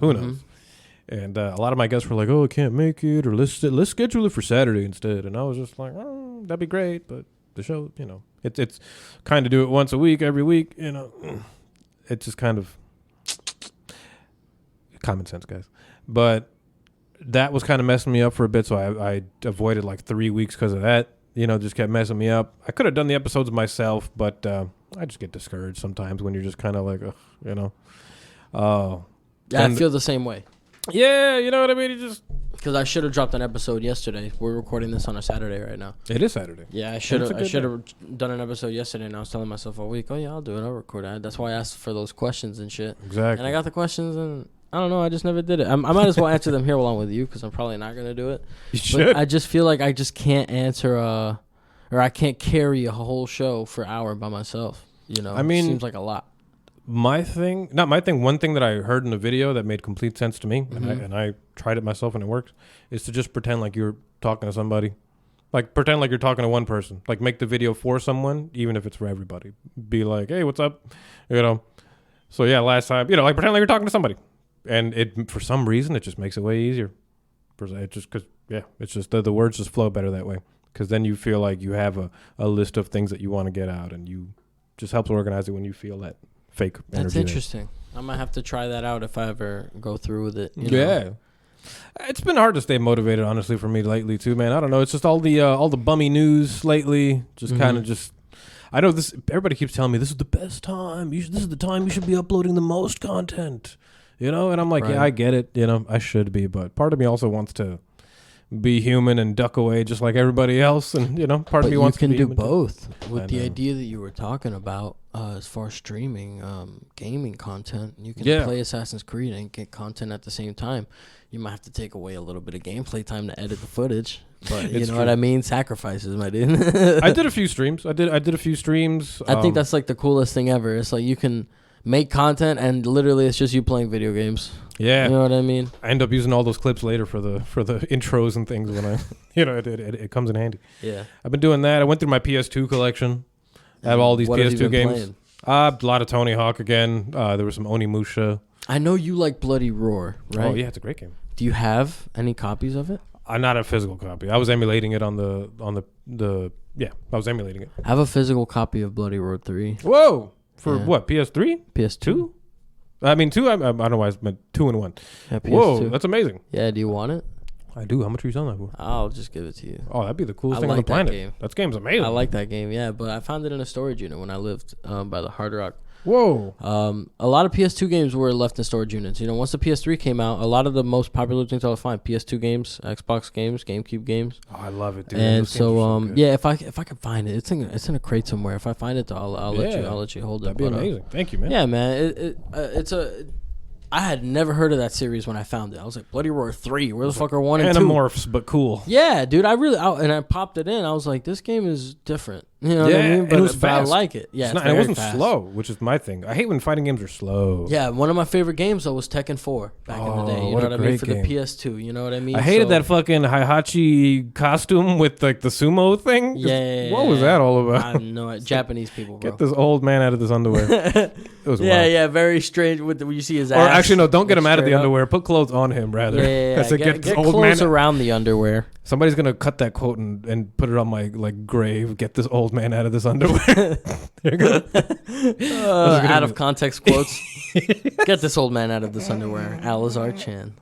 And a lot of my guests were like, oh, I can't make it, or let's schedule it for Saturday instead. And I was just like, oh, that'd be great, but the show, you know, it's kind of do it once a week, every week, you know. It's just kind of common sense, guys. But that was kind of messing me up for a bit, so I avoided like 3 weeks because of that. You know, just kept messing me up. I could have done the episodes myself, but I just get discouraged sometimes when you're just kind of like, you know. Yeah, I feel the same way. Yeah, you know what I mean? Because I should have dropped an episode yesterday. We're recording this on a Saturday right now. It is Saturday. Yeah, I should have done an episode yesterday, and I was telling myself all week, oh yeah, I'll do it. I'll record it. That's why I asked for those questions and shit. Exactly. And I got the questions, and I don't know. I just never did it. I might as well answer them here while I'm with you, because I'm probably not going to do it. You should. I just feel like I just can't answer or I can't carry a whole show for an hour by myself. You know, I mean, it seems like a lot. One thing that I heard in a video that made complete sense to me, and I tried it myself and it worked, is to just pretend like you're talking to somebody. Like, pretend like you're talking to one person. Like, make the video for someone, even if it's for everybody. Be like, hey, what's up? You know? So, yeah, last time, you know, like, pretend like you're talking to somebody. And it, for some reason, it just makes it way easier. It's just because, yeah, it's just the words just flow better that way. Because then you feel like you have a list of things that you want to get out, and you just helps organize it when you feel that fake energy. That's interesting. I might have to try that out if I ever go through with it. You know? It's been hard to stay motivated, honestly, for me lately too, man. I don't know. It's just all the bummy news lately. Just kind of just. I know this. Everybody keeps telling me this is the best time. This is the time you should be uploading the most content. You know, and I'm like, yeah, I get it. You know, I should be, but part of me also wants to be human and duck away just like everybody else, and you know, part of me wants to be human. You can do both. With the idea that you were talking about, as far as streaming, gaming content, you can play Assassin's Creed and get content at the same time. You might have to take away a little bit of gameplay time to edit the footage, but you know what I mean. Sacrifices, my dude. I did a few streams. I did a few streams. I think that's like the coolest thing ever. It's like you can make content and literally it's just you playing video games. Yeah, you know what I mean. I end up using all those clips later for the intros and things when I, you know, it comes in handy. Yeah, I've been doing that. I went through my PS2 collection. I have all these PS2 games. A lot of Tony Hawk again. There was some Onimusha. I know you like Bloody Roar, right? Oh yeah, it's a great game. Do you have any copies of it? Not a physical copy. I was emulating it on the yeah. I was emulating it. I have a physical copy of Bloody Roar 3. Whoa! For what? PS3? PS2? I mean, 2. I don't know why I meant 2 and 1. Yeah, Whoa, that's amazing. Yeah, do you want it? I do. How much are you selling that for? I'll just give it to you. Oh, that'd be the coolest thing on the planet. That game's amazing. I like that game, yeah, but I found it in a storage unit when I lived by the Hard Rock. Whoa. A lot of PS2 games were left in storage units. Once the PS3 came out, a lot of the most popular things I would find PS2 games, Xbox games, GameCube games. Oh, I love it, dude. And so, yeah, if I can find it, it's in a crate somewhere. If I find it, I'll let you hold it. That'd be amazing. Thank you, man. Yeah, man. I had never heard of that series when I found it. I was like, Bloody Roar 3. Where the fuck are 1 and 2? Animorphs, but cool. Yeah, dude. I popped it in. I was like, this game is different. You know what I mean? But it was fast. I like it. Yeah, it wasn't fast. Slow, which is my thing. I hate when fighting games are slow. Yeah, one of my favorite games though was Tekken 4 back in the day. You know what I mean? For the PS2. You know what I mean? I hated that fucking Heihachi costume with like the sumo thing. Yeah. What was that all about? I have no idea. Japanese people, bro. Get this old man out of this underwear. It was wild. Yeah, very strange. When you see his ass. Or actually, no, don't get him out of the underwear. Put clothes on him rather. Yeah. Get this old clothes man around the underwear. Somebody's gonna cut that quote and put it on my grave. Get this old man out of this underwear. There you go. Out of context quotes. Get this old man out of this underwear. Alizar Chand.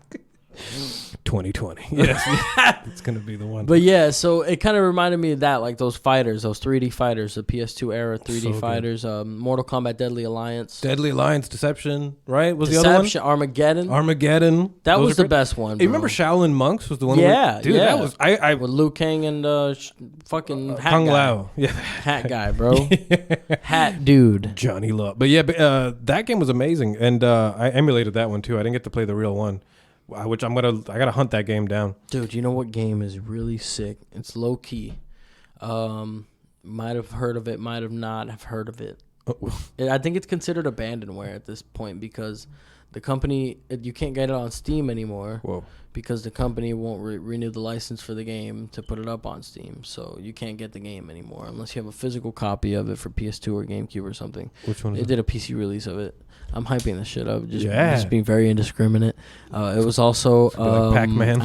2020. Yes, it's gonna be the one. But yeah, so it kind of reminded me of that, like those fighters, those 3D fighters, the PS2 era 3D fighters. Mortal Kombat Deadly Alliance. Deception, right? Was the other one? Armageddon. That was the best one. Bro. You remember Shaolin Monks was the one? Yeah, dude, that was I with Liu Kang and fucking hat Kung guy. Lao. Yeah, hat guy, bro. Hat dude. Johnny Love. But yeah, that game was amazing, and I emulated that one too. I didn't get to play the real one. Which I gotta hunt that game down. Dude, you know what game is really sick? It's low key. Might have heard of it, might have not have heard of it. I think it's considered abandonware at this point because the company, you can't get it on Steam anymore. Whoa. Because the company won't renew the license for the game to put it up on Steam. So you can't get the game anymore unless you have a physical copy of it for PS2 or GameCube or something. Which one is it? They did a PC release of it. I'm hyping this shit up, just being very indiscriminate. It was also like Pac-Man.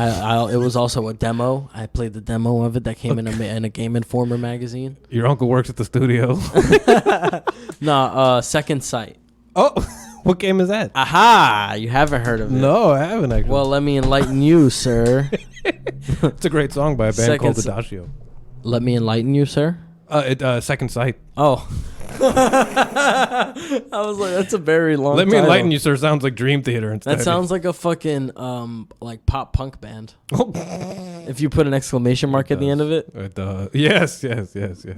It was also a demo. I played the demo of it that came in a Game Informer magazine. Your uncle works at the studio. No, Second Sight. Oh, what game is that? Aha! You haven't heard of it? No, I haven't actually. Well, let me enlighten you, sir. It's a great song by a band called Adagio. Let me enlighten you, sir. Second Sight. Oh. I was like, that's a very long Let me enlighten you, sir. Sounds like Dream Theater instead. That sounds like a fucking like pop punk band. If you put an exclamation mark at the end of it. Yes.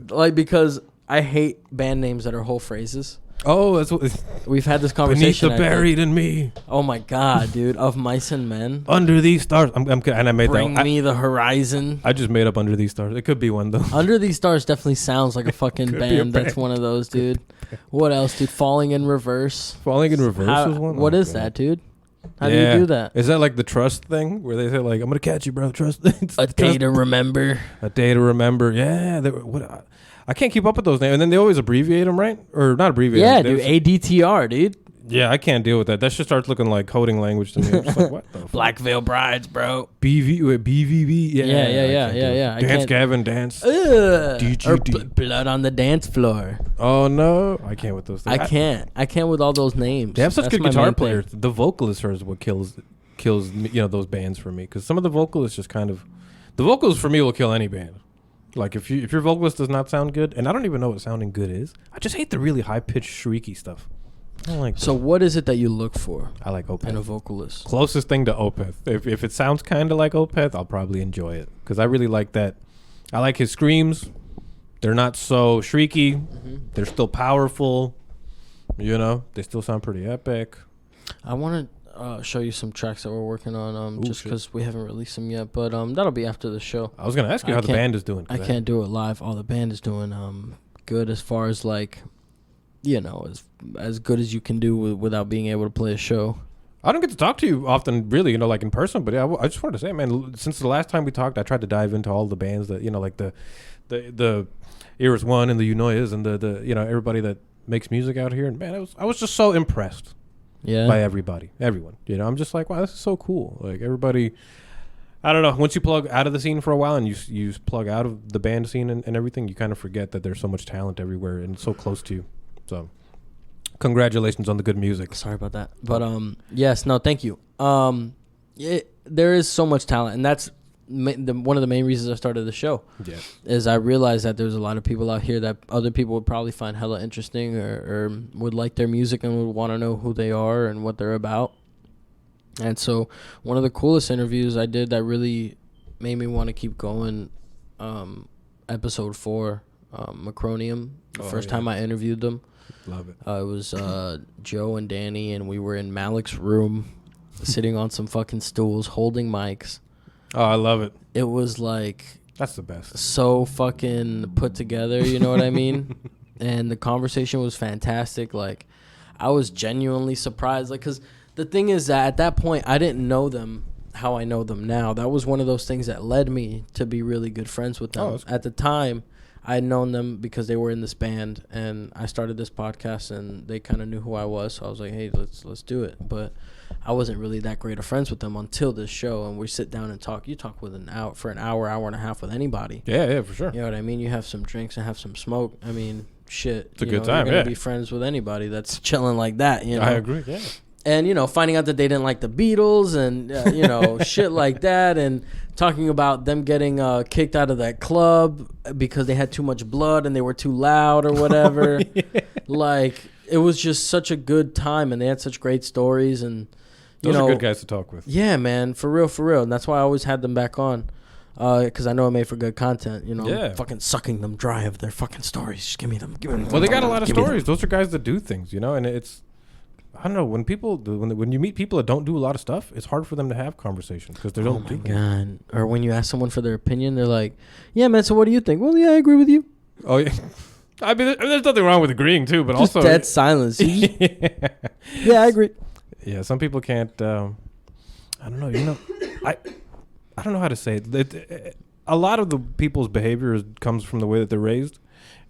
Like, because I hate band names that are whole phrases. Oh, that's what we've had this conversation. Beneath the buried in me. Oh my god, dude! Of Mice and Men. Under these stars. And I made Bring that. me the horizon. I just made up Under These Stars. It could be one though. Under These Stars definitely sounds like a fucking band. That's one of those, dude. What else, dude? Falling in Reverse. Falling in Reverse is one. What is that, dude? How do you do that? Is that like the trust thing where they say like, "I'm gonna catch you, bro"? Trust. A day to remember. A day to remember. Yeah. I can't keep up with those names, and then they always abbreviate them, right? Or not abbreviate. Yeah, dude. ADTR, dude. Yeah, I can't deal with that. That shit starts looking like coding language to me. I'm just like, what the fuck? Black Veil Brides, bro. BVB. Yeah. Dance, Gavin, dance. DGD. Blood on the dance floor. Oh no, I can't with those things. I can't with all those names. They have such good guitar players. The vocalist is what kills those bands for me, because some of the vocalists just kind of, the vocals for me will kill any band. Like if your vocalist does not sound good, and I don't even know what sounding good is. I just hate the really high pitched shrieky stuff. I don't like that. So what is it that you look for? I like Opeth. In a vocalist. Closest thing to Opeth. If it sounds kind of like Opeth, I'll probably enjoy it, because I really like that. I like his screams. They're not so shrieky. Mm-hmm. They're still powerful. You know, they still sound pretty epic. I want to show you some tracks that we're working on, just because we haven't released them yet. But that'll be after the show. I was gonna ask you how the band is doing. I can't do it live. All the band is doing good, as far as like, you know, as good as you can do without being able to play a show. I don't get to talk to you often, really, you know, like in person. But yeah, I just wanted to say, man, since the last time we talked, I tried to dive into all the bands that, you know, like the Eras One and the Unoyas and the you know, everybody that makes music out here. And man, I was just so impressed. Yeah. By everyone. You know, I'm just like, wow, this is so cool. Like everybody, I don't know. Once you plug out of the scene for a while and you plug out of the band scene and everything, you kind of forget that there's so much talent everywhere and so close to you. So Congratulations on the good music. Sorry about that. But yes, no, thank you. There is so much talent, and that's one of the main reasons I started the show. Yeah, is I realized that there's a lot of people out here that other people would probably find hella interesting or would like their music and would want to know who they are and what they're about. And so one of the coolest interviews I did that really made me want to keep going, episode 4, Macronium, the first time I interviewed them. Love it. It was Joe and Danny, and we were in Malik's room sitting on some fucking stools holding mics. Oh, I love it. It was like... That's the best. So fucking put together, you know what I mean? And the conversation was fantastic. Like, I was genuinely surprised. Like, because the thing is that at that point, I didn't know them how I know them now. That was one of those things that led me to be really good friends with them. At the time, I had known them because they were in this band, and I started this podcast, and they kind of knew who I was. So I was like, hey, let's do it. But I wasn't really that great of friends with them until this show, and we sit down and talk. You talk with an hour and a half with anybody. Yeah, for sure. You know what I mean? You have some drinks and have some smoke. I mean, shit. It's a good time, You're going to be friends with anybody that's chilling like that, you know? I agree, yeah. And, finding out that they didn't like the Beatles and, shit like that, and talking about them getting kicked out of that club because they had too much blood and they were too loud or whatever. Like, it was just such a good time, and they had such great stories. And, those are good guys to talk with. Yeah, man, for real. And that's why I always had them back on, because I know it made for good content, fucking sucking them dry of their fucking stories. Just give me them. Well, they got a lot of stories. Those are guys that do things, and it's... I don't know, when people when you meet people that don't do a lot of stuff, it's hard for them to have conversations because they don't do it. Oh my God. Or when you ask someone for their opinion, they're like, yeah, man, so what do you think? Well, yeah, I agree with you. Oh, yeah. I mean, there's nothing wrong with agreeing too, but just also dead silence. Yeah, I agree. Yeah, some people can't. I don't know. I don't know how to say it. A lot of the people's behavior comes from the way that they're raised,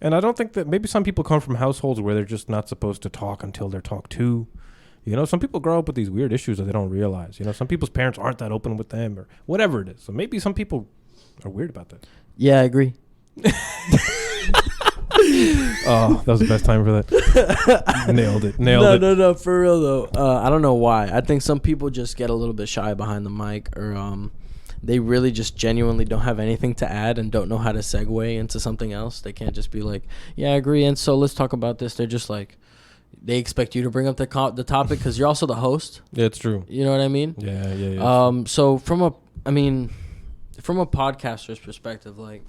and I don't think that maybe some people come from households where they're just not supposed to talk until they're talked to. Some people grow up with these weird issues that they don't realize. Some people's parents aren't that open with them or whatever it is. So maybe some people are weird about that. Yeah, I agree. Oh, that was the best time for that. Nailed it. No, for real though. I don't know why. I think some people just get a little bit shy behind the mic, or they really just genuinely don't have anything to add and don't know how to segue into something else. They can't just be like, yeah, I agree, and so let's talk about this. They're just like, they expect you to bring up the topic because you're also the host. Yeah, it's true. You know what I mean? Yeah. So from a podcaster's perspective, like,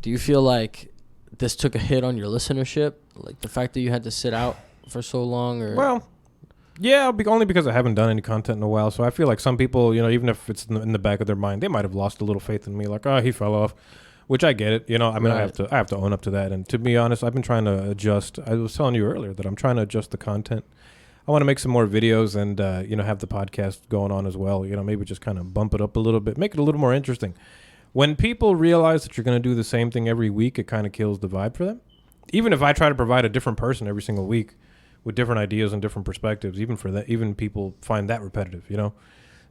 do you feel like this took a hit on your listenership? Like the fact that you had to sit out for so long, or? Well, yeah, only because I haven't done any content in a while. So I feel like some people, even if it's in the back of their mind, they might have lost a little faith in me. Like, oh, he fell off. Which I get it, I mean, right. I have to own up to that. And to be honest, I've been trying to adjust. I was telling you earlier that I'm trying to adjust the content. I want to make some more videos and, have the podcast going on as well. Maybe just kind of bump it up a little bit, make it a little more interesting. When people realize that you're going to do the same thing every week, it kind of kills the vibe for them. Even if I try to provide a different person every single week with different ideas and different perspectives, even people find that repetitive,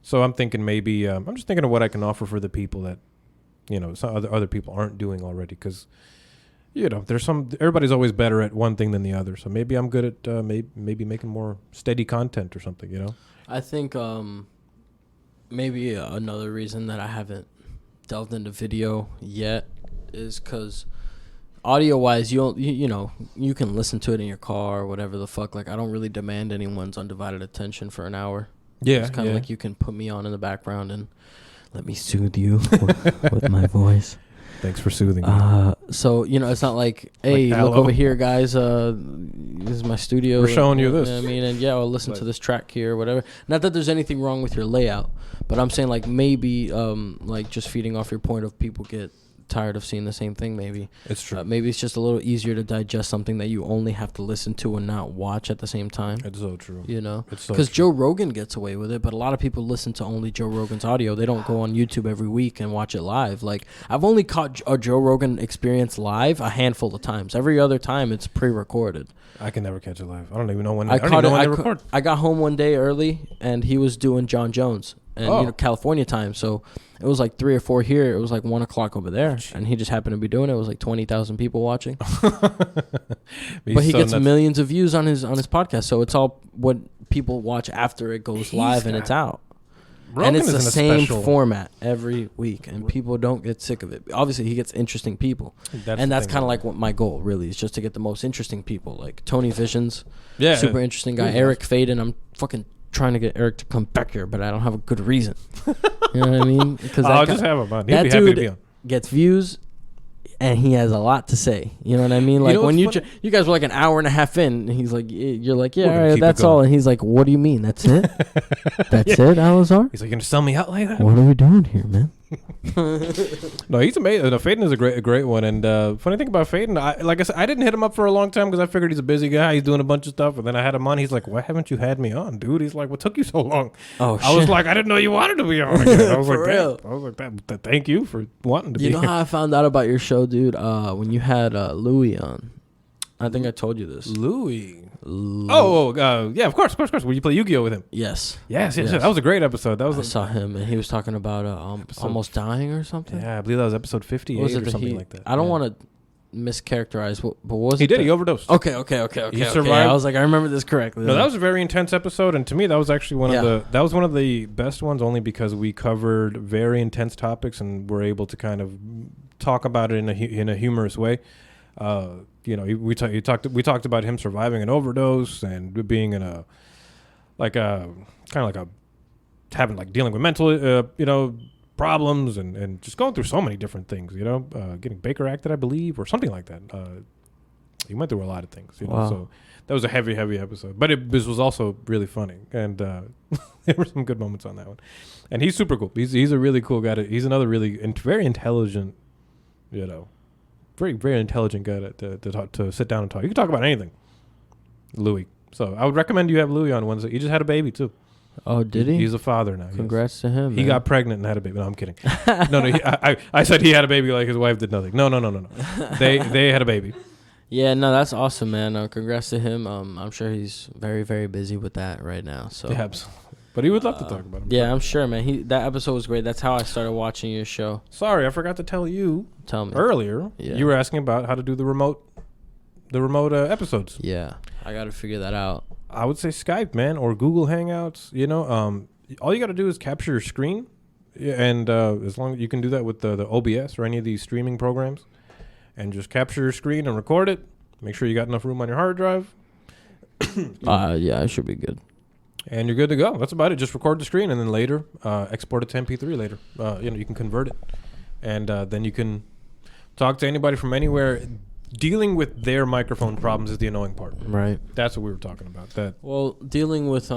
So I'm thinking maybe, I'm just thinking of what I can offer for the people that, some other people aren't doing already, because there's everybody's always better at one thing than the other. So maybe I'm good at maybe making more steady content or something. I think maybe another reason that I haven't delved into video yet is because audio wise, you can listen to it in your car or whatever the fuck. Like, I don't really demand anyone's undivided attention for an hour. Yeah, it's kind of like you can put me on in the background and let me soothe you with my voice. Thanks for soothing me. So, it's not like, hey, look over here, guys. This is my studio. We're showing you this. I mean, and I'll listen to this track here or whatever. Not that there's anything wrong with your layout, but I'm saying, like, maybe, like, just feeding off your point of people get tired of seeing the same thing. Maybe it's true. Maybe it's just a little easier to digest something that you only have to listen to and not watch at the same time. It's so true. Because Joe Rogan gets away with it, but a lot of people listen to only Joe Rogan's audio. They don't go on YouTube every week and watch it live. Like, I've only caught a Joe Rogan experience live a handful of times. Every other time it's pre-recorded. I can never catch it live. I don't even know when they record. I got home one day early and he was doing John Jones and California time. So it was like 3 or 4 here. It was like 1 o'clock over there, and he just happened to be doing it. It was like 20,000 people watching. But he gets millions of views on his podcast. So it's all what people watch after it goes live and it's out. Rogan, and it's the same format every week, and people don't get sick of it. Obviously, he gets interesting people, and that's kind of like what my goal really is, just to get the most interesting people. Like Tony Visions, super interesting guy. Eric Faden, I'm fucking trying to get Eric to come back here, but I don't have a good reason. You know what I mean? Because I'll just have him on. He'd that be happy dude to be on. Gets views, and he has a lot to say. You know what I mean? Like when you guys were like an hour and a half in, and he's like, you're like, yeah, all right, that's all. And he's like, what do you mean? That's it? That's it, Alizar? He's like, you're gonna sell me out like that? What are we doing here, man? No, he's amazing. Faden is a great one. And funny thing about Faden, like I said, I didn't hit him up for a long time because I figured he's a busy guy. He's doing a bunch of stuff. And then I had him on. He's like, why haven't you had me on, dude? He's like, what took you so long? Oh, shit. I was like, I didn't know you wanted to be on again. I was like, real. I was like, thank you for wanting to be. You know how I found out about your show, dude? When you had Louis on. I think I told you this. Louis. Yeah, of course. Will you play Yu-Gi-Oh with him? Yes. That was a great episode. I saw him, and he was talking about almost dying or something. Yeah, I believe that was episode 58 or something like that. I don't want to mischaracterize, but what was he it? did. He overdosed. Okay. He survived. I was like, I remember this correctly. No, that was a very intense episode, and to me, that was actually one of the best ones, only because we covered very intense topics and were able to kind of talk about it in a humorous way. We talked about him surviving an overdose and being in a having dealing with mental problems and just going through so many different things, getting Baker acted, I believe, or something like that. He went through a lot of things, Wow. So that was a heavy episode, but this was also really funny, and there were some good moments on that one. And he's super cool. He's a really cool guy. He's another very intelligent, very, very intelligent guy to sit down and talk. You can talk about anything, Louis. So I would recommend you have Louis on Wednesday. He just had a baby too. Oh, did he? He's a father now. Congrats to him. He got pregnant and had a baby. No, I'm kidding. I said he had a baby like his wife did nothing. No. They had a baby. Yeah, no, that's awesome, man. Congrats to him. I'm sure he's very, very busy with that right now. So yeah, but he would love to talk about him. Yeah, I'm sure, man. That episode was great. That's how I started watching your show. Sorry, I forgot to tell you. Tell me earlier. Yeah. You were asking about how to do the remote episodes. Yeah, I got to figure that out. I would say Skype, man, or Google Hangouts. All you got to do is capture your screen, and as long as you can do that with the OBS or any of these streaming programs, and just capture your screen and record it. Make sure you got enough room on your hard drive. Yeah, I should be good. And you're good to go. That's about it. Just record the screen, and then later export it to MP3 later. You can convert it, and then you can talk to anybody from anywhere. Dealing with their microphone problems is the annoying part. Right. That's what we were talking about. Well, dealing with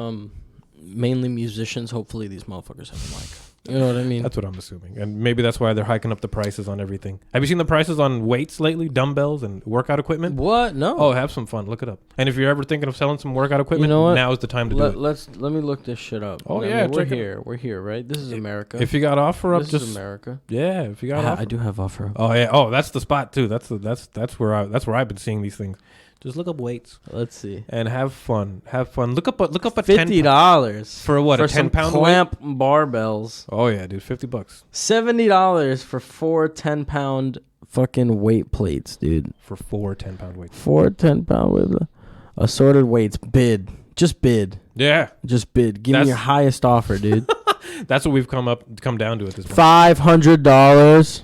mainly musicians, hopefully these motherfuckers have a mic. You know what I mean? That's what I'm assuming. And maybe that's why they're hiking up the prices on everything. Have you seen the prices on weights lately? Dumbbells and workout equipment? What? No. Oh, have some fun. Look it up. And if you're ever thinking of selling some workout equipment, now is the time to do it. Let me look this shit up. Oh, We're here, right? This is America. If you got OfferUp, this is America. Yeah, if you got I do have OfferUp. Oh, yeah. Oh, that's the spot, too. That's where I've been seeing these things. Just look up weights. Let's see. And have fun. Look up a $50 for what? For a 10-pound clamp barbells. Oh yeah, dude, $50. $70 for 4 10-pound fucking weight plates, dude. For 4 10-pound weights. 4 10-pound weights. Assorted weights. Bid. Just bid. Yeah. Just bid. Give me your highest offer, dude. That's what we've come down to at this point. $500.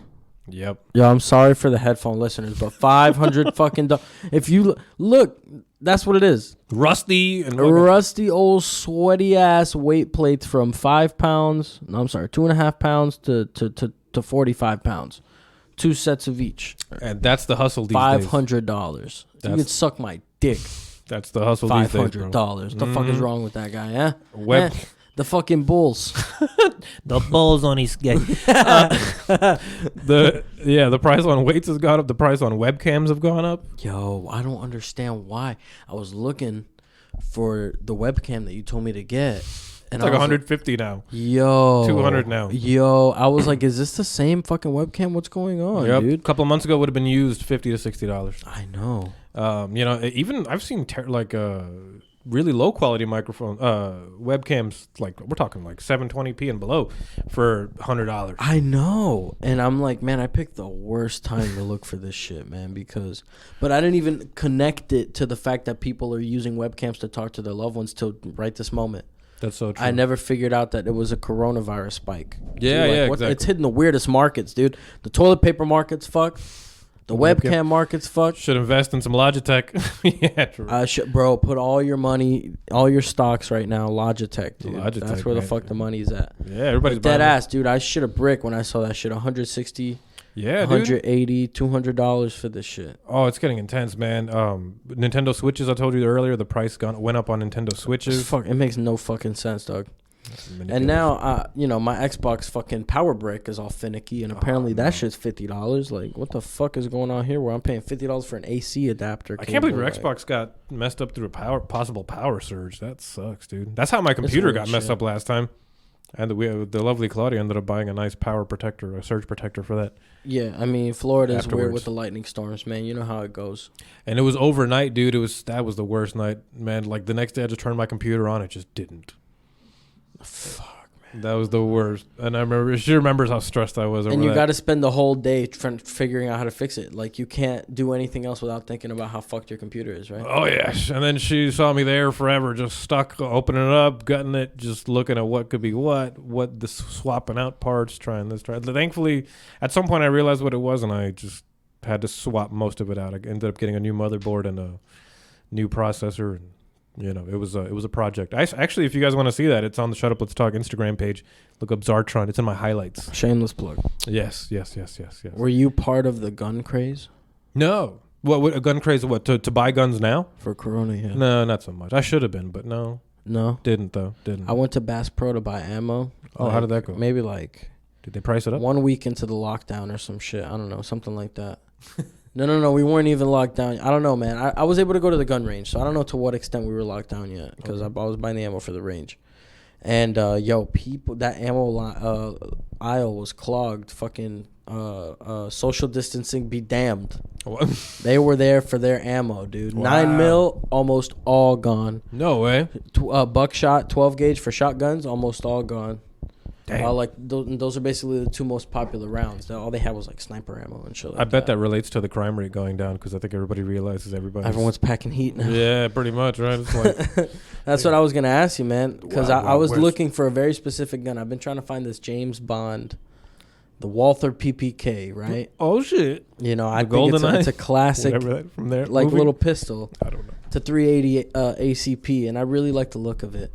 Yep. Yo, I'm sorry for the headphone listeners, but $500 fucking if you look, that's what it is. Rusty old sweaty ass weight plates from 5 pounds. No, I'm sorry, 2.5 pounds to 45 pounds. 2 sets of each. And that's the hustle these $500. You can suck my dick. That's the hustle these days, bro. $500. The fuck is wrong with that guy, huh? Web. The fucking bulls. The bulls on his guy. The price on weights has gone up. The price on webcams have gone up. Yo, I don't understand why. I was looking for the webcam that you told me to get. And it's like $150 now. Yo. $200 now. Yo, I was like, is this the same fucking webcam? What's going on, dude? A couple of months ago would have been used $50 to $60. I know. Even I've seen really low quality microphone webcams, like we're talking like 720p and below, for $100. I know, and I'm like, man, I picked the worst time to look for this shit, man, but I didn't even connect it to the fact that people are using webcams to talk to their loved ones till right this moment. That's so true. I never figured out that it was a coronavirus spike. Yeah, dude, exactly. It's hitting the weirdest markets, dude. The toilet paper market's fucked. The webcam market's fucked. Should invest in some Logitech. Yeah, true. Bro, put all your money, all your stocks right now, Logitech, dude. Logitech, that's where the fuck the money's at. Yeah, everybody's dead ass, dude. I shit a brick when I saw that shit. $160. Yeah, $180, $200 for this shit. Oh, it's getting intense, man. Nintendo Switches, I told you earlier, the price went up on Nintendo Switches. It makes no fucking sense, dog. And now, my Xbox fucking power brick is all finicky, and apparently that shit's $50. Like, what the fuck is going on here? Where I'm paying $50 for an AC adapter? I can't believe your Xbox got messed up through a possible power surge. That sucks, dude. That's how my computer got messed up last time. And the lovely Claudia ended up buying a nice power protector, a surge protector for that. Yeah, I mean, Florida's weird with the lightning storms, man. You know how it goes. And it was overnight, dude. That was the worst night, man. Like the next day, I just turned my computer on. It just didn't. Fuck, man. That was the worst. And I remember, she remembers how stressed I was over that. And you got to spend the whole day figuring out how to fix it. Like, you can't do anything else without thinking about how fucked your computer is, right? Oh, yeah. And then she saw me there forever, just stuck, opening it up, gutting it, just looking at what could be what the swapping out parts, trying this, trying. Thankfully, at some point, I realized what it was, and I just had to swap most of it out. I ended up getting a new motherboard and a new processor, and it was a project. Actually, if you guys want to see that, it's on the Shut Up Let's Talk Instagram page. Look up Alizar Chand. It's in my highlights. Shameless plug. Yes. Were you part of the gun craze? No. What a gun craze? What to buy guns now for Corona? Yeah. No, not so much. I should have been, but no. Didn't. I went to Bass Pro to buy ammo. Oh, how did that go? Maybe did they price it up? 1 week into the lockdown or some shit. I don't know, something like that. No. We weren't even locked down. I don't know, man. I was able to go to the gun range, so I don't know to what extent we were locked down yet, because I was buying the ammo for the range. And, people, that ammo aisle was clogged. Fucking social distancing be damned. What? They were there for their ammo, dude. Wow. 9 mil, almost all gone. No way. Buckshot, 12 gauge for shotguns, almost all gone. Damn. Those are basically the two most popular rounds. All they had was sniper ammo and shit. I bet that relates to the crime rate going down, because I think everybody realizes everyone's packing heat now. Yeah, pretty much, right? It's that's what I was gonna ask you, man, because I was looking for a very specific gun. I've been trying to find this James Bond, the Walther PPK, right? Oh shit! I think it's a classic, from there, movie? Little pistol. I don't know. It's a 380 ACP, and I really like the look of it.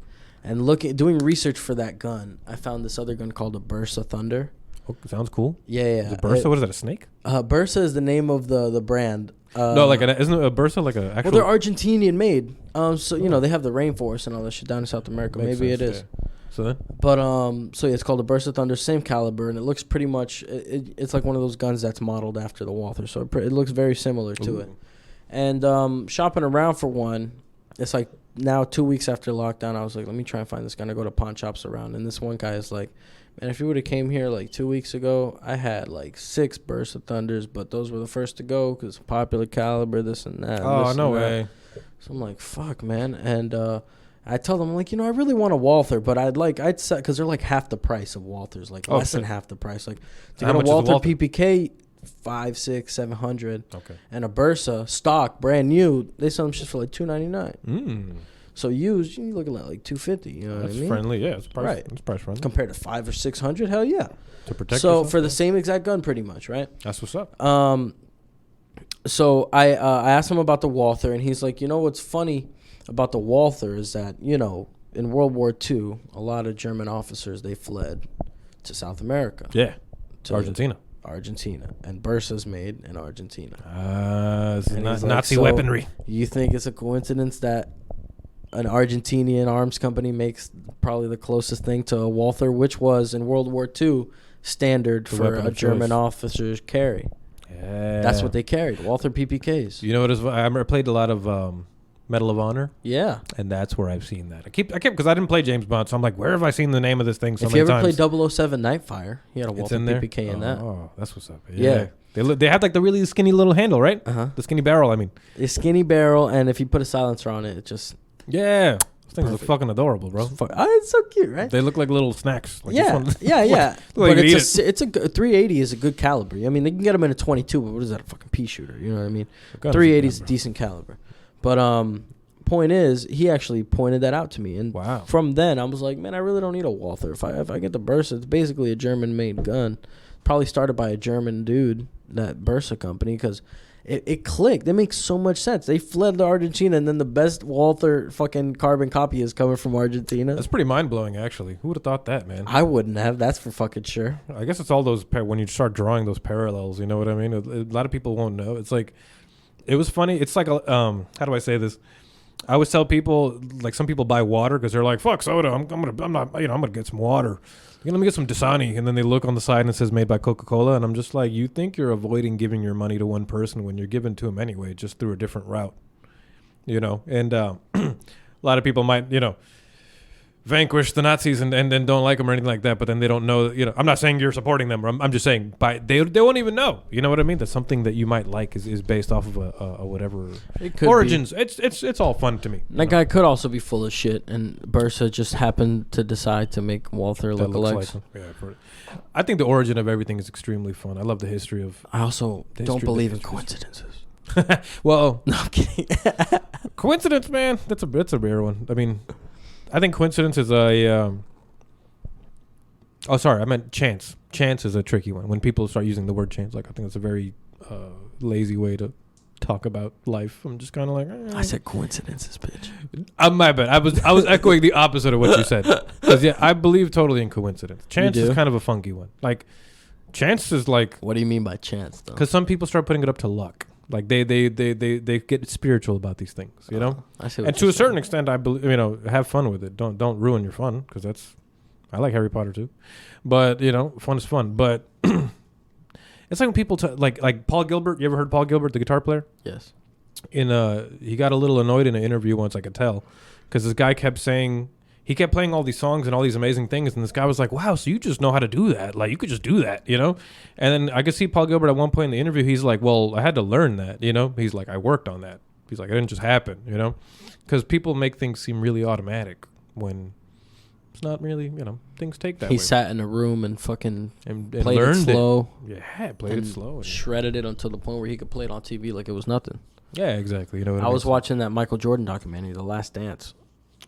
And doing research for that gun, I found this other gun called a Bursa Thunder. Oh, sounds cool. Yeah. Is it Bursa? What is that, a snake? Bursa is the name of the brand. No, isn't a Bursa like an actual? Well, they're Argentinian made. They have the rainforest and all that shit down in South America. Makes Maybe sense, it is. Yeah. So then? But it's called a Bursa Thunder, same caliber, and it looks pretty much. It's like one of those guns that's modeled after the Walther, so it looks very similar to it. And shopping around for one, it's like. Now 2 weeks after lockdown, I was like, let me try and find this gun. I go to pawn shops around, and this one guy is like, man, if you would have came here 2 weeks ago, I had 6 Bursa Thunders, but those were the first to go because popular caliber, this and that. Oh, no way. So I'm like, fuck, man. And I tell them, I really want a Walther, but I'd set, because they're half the price of Walthers, less than half the price. To get a Walther PPK, 500, 600, 700. Okay. And a Bursa stock, brand new, they sell them shit for $299. So used, you look at $250. You know what I mean? That's friendly, yeah. It's price, right. It's price friendly. Compared to 500 or 600, hell yeah. To protect. So yourself, for the same exact gun, pretty much, right? That's what's up. So I asked him about the Walther, and he's like, what's funny about the Walther is that in World War II, a lot of German officers, they fled to South America. Yeah. To Argentina, and Bursa's made in Argentina. Nazi weaponry. You think it's a coincidence that an Argentinian arms company makes probably the closest thing to a Walther, which was in World War II standard for a German officer's carry? Yeah, that's what they carried, Walther PPKs. You know what is? I played a lot of Medal of Honor. Yeah, and that's where I've seen that. I kept because I didn't play James Bond, so I'm like, where have I seen the name of this thing so many times? If you ever played 007 Nightfire, he had a Walther PPK in that. Oh, that's what's up. Yeah. They had the really skinny little handle, right? Uh-huh. The skinny barrel, I mean. The skinny barrel, and if you put a silencer on it, it just... Yeah. Things look fucking adorable, bro. It's so cute, right? They look like little snacks. Like yeah. But it's a 380 is a good caliber. I mean, they can get them in a 22, but what is that, a fucking pea shooter? You know what I mean? 380 is a decent caliber. But point is, he actually pointed that out to me, and from then I was like, man, I really don't need a Walther. If I get the Bursa, it's basically a German-made gun, probably started by a German dude, that Bursa company, because it clicked. It makes so much sense. They fled to Argentina, and then the best Walther fucking carbon copy is coming from Argentina. That's pretty mind-blowing, actually. Who would have thought that, man? I wouldn't have. That's for fucking sure. I guess it's all those, when you start drawing those parallels, you know what I mean? A lot of people won't know. It's like, it was funny. It's like, how do I say this? I always tell people, like, some people buy water because they're like, fuck soda. I'm gonna get some water. Let me get some Dasani. And then they look on the side and it says made by Coca-Cola. And I'm just like, you think you're avoiding giving your money to one person when you're giving to him anyway, just through a different route, you know? And a lot of people might, vanquish the Nazis and then don't like them or anything like that. But then they don't know, I'm not saying you're supporting them. I'm just saying they won't even know. You know what I mean? That something that you might like is based off of a whatever origins. Be. It's all fun to me. That guy could also be full of shit, and Bursa just happened to decide to make Walther look alike. I think the origin of everything is extremely fun. I love the history of. I also don't believe in coincidences. Well, no, I'm kidding. Coincidence, man. That's a rare one. I mean. I think coincidence is I meant chance. Chance is a tricky one. When people start using the word chance, like I think that's a very lazy way to talk about life. I'm just kind of like. I said coincidences, bitch. My bad. I was echoing the opposite of what you said. Because I believe totally in coincidence. Chance is kind of a funky one. Like chance is like. What do you mean by chance, though? Because some people start putting it up to luck. Like they get spiritual about these things, you know. I see. And to a certain extent, I believe, have fun with it. Don't ruin your fun, because I like Harry Potter too, but fun is fun. But it's like when people like Paul Gilbert. You ever heard Paul Gilbert, the guitar player? Yes. He got a little annoyed in an interview once, I could tell, because this guy kept saying. He kept playing all these songs and all these amazing things, and this guy was like, wow, so you just know how to do that. Like, you could just do that, And then I could see Paul Gilbert at one point in the interview, he's like, well, I had to learn that, He's like, I worked on that. He's like, it didn't just happen, Because people make things seem really automatic when it's not really, things take that way. He sat in a room and fucking and played it slow. Yeah, played it slow. Shredded it until the point where he could play it on TV like it was nothing. Yeah, exactly. You know what I was watching that Michael Jordan documentary, The Last Dance.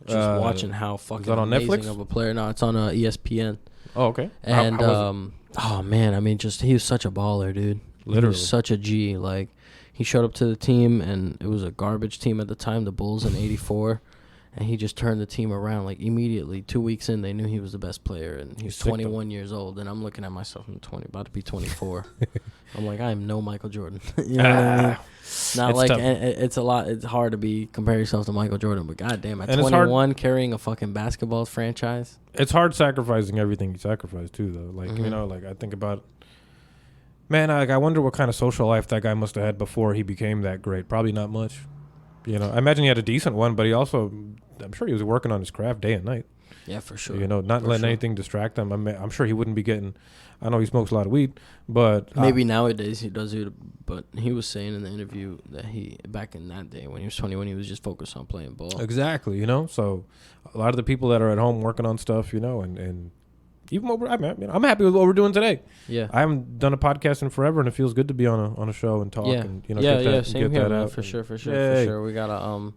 Just watching how fucking on amazing Netflix? Of a player. No, it's on ESPN. Oh, okay. And oh man, I mean, he was such a baller, dude. Literally, he was such a G. Like, he showed up to the team, and it was a garbage team at the time, the Bulls in '84, and he just turned the team around. Like, immediately, 2 weeks in, they knew he was the best player, and he was 21 years old. And I'm looking at myself, I'm about to be 24. I'm like, I am no Michael Jordan. You know what I mean? Not it's like it's a lot. It's hard to compare yourself to Michael Jordan, but goddamn, at 21, carrying a fucking basketball franchise. It's hard sacrificing everything you sacrifice too, though. Like like I think about, man, I wonder what kind of social life that guy must have had before he became that great. Probably not much. I imagine he had a decent one, but I'm sure he was working on his craft day and night. Yeah, for sure. Not letting anything distract him. I'm sure he wouldn't be getting. I know he smokes a lot of weed, but maybe nowadays he does it. But he was saying in the interview that back in that day when he was 21, he was just focused on playing ball. Exactly, So a lot of the people that are at home working on stuff, and even I'm happy with what we're doing today. Yeah, I haven't done a podcast in forever, and it feels good to be on a show and talk. Yeah, and same here, man, for sure. We gotta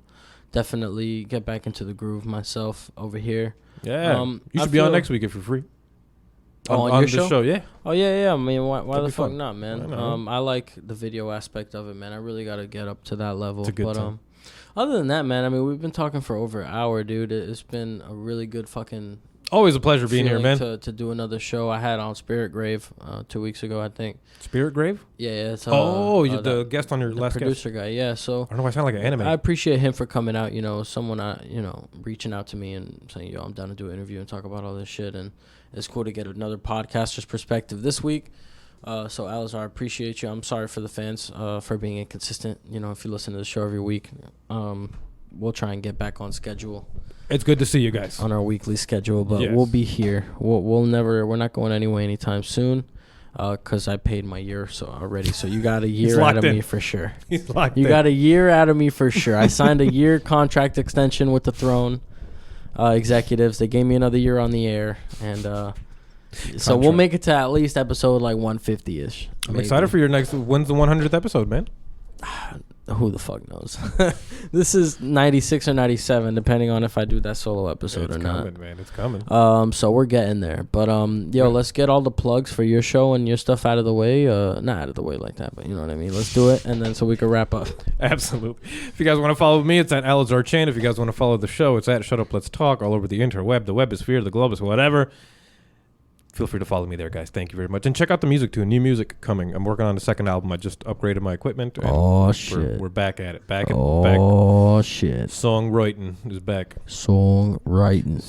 definitely get back into the groove myself over here. Yeah, you should be on next week if you're free. On your show? Yeah. Oh, yeah. I mean, why the fuck not, man? I like the video aspect of it, man. I really got to get up to that level. It's a good time. Other than that, man, I mean, we've been talking for over an hour, dude. It's been a really good fucking... Always a pleasure being here, man. To do another show. I had on Spirit Grave 2 weeks ago, I think. Spirit Grave? Yeah. It's, you're the guest on your last producer guy, yeah. So I don't know why I sound like an anime. I appreciate him for coming out, someone, reaching out to me and saying, I'm down to do an interview and talk about all this shit. And it's cool to get another podcaster's perspective this week. So, Alizar, I appreciate you. I'm sorry for the fans for being inconsistent. If you listen to the show every week, we'll try and get back on schedule. It's good to see you guys on our weekly schedule, but we'll be here. We're not going anywhere anytime soon. Because I paid my year already. So you got a year out of me for sure. He's locked you in. got a year out of me for sure. I signed a year contract extension with the Throne executives. They gave me another year on the air. And so we'll make it to at least episode like 150-ish. I'm excited for your next. When's the 100th episode, man? Who the fuck knows? This is 96 or 97, depending on if I do that solo episode or not. It's coming, man. It's coming. So we're getting there. But let's get all the plugs for your show and your stuff out of the way. Not out of the way like that, but you know what I mean. Let's do it, and then so we can wrap up. Absolutely. If you guys want to follow me, it's at Alizar Chand. If you guys want to follow the show, it's at Shut Up Let's Talk all over the interweb, the webosphere, the globus, whatever. Feel free to follow me there, guys. Thank you very much. And check out the music, too. New music coming. I'm working on the second album. I just upgraded my equipment. And shit. We're back at it. Back. Shit. Songwriting is back. Songwriting.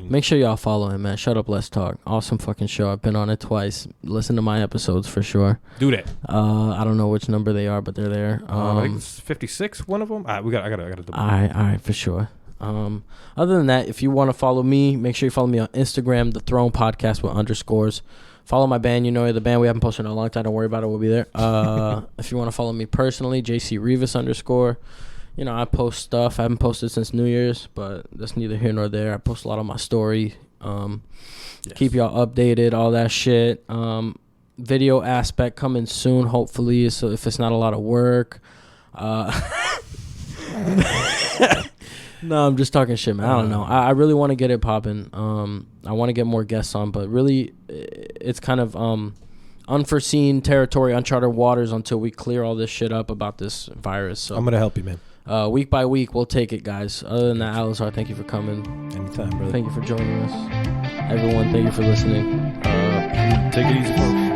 Make sure y'all follow him, man. Shut Up, Let's Talk. Awesome fucking show. I've been on it twice. Listen to my episodes for sure. Do that. I don't know which number they are, but they're there. I think it's 56, one of them. I gotta double. All right, for sure. Other than that, if you want to follow me, make sure you follow me on Instagram, The Throne Podcast with _. Follow my band, the band. We haven't posted in a long time. Don't worry about it. We'll be there. If you want to follow me personally, JC Rivas _. I post stuff. I haven't posted since New Year's, but that's neither here nor there. I post a lot on my story. Keep y'all updated, all that shit. Video aspect coming soon, hopefully. So if it's not a lot of work. No, I'm just talking shit, man. I don't know. I really want to get it popping. I want to get more guests on, but really, it's kind of unforeseen territory, uncharted waters until we clear all this shit up about this virus. So I'm gonna help you, man. Week by week, we'll take it, guys. Other than that, Alizar, thank you for coming. Anytime, brother. Thank you for joining us. Everyone, thank you for listening. Take it easy, folks.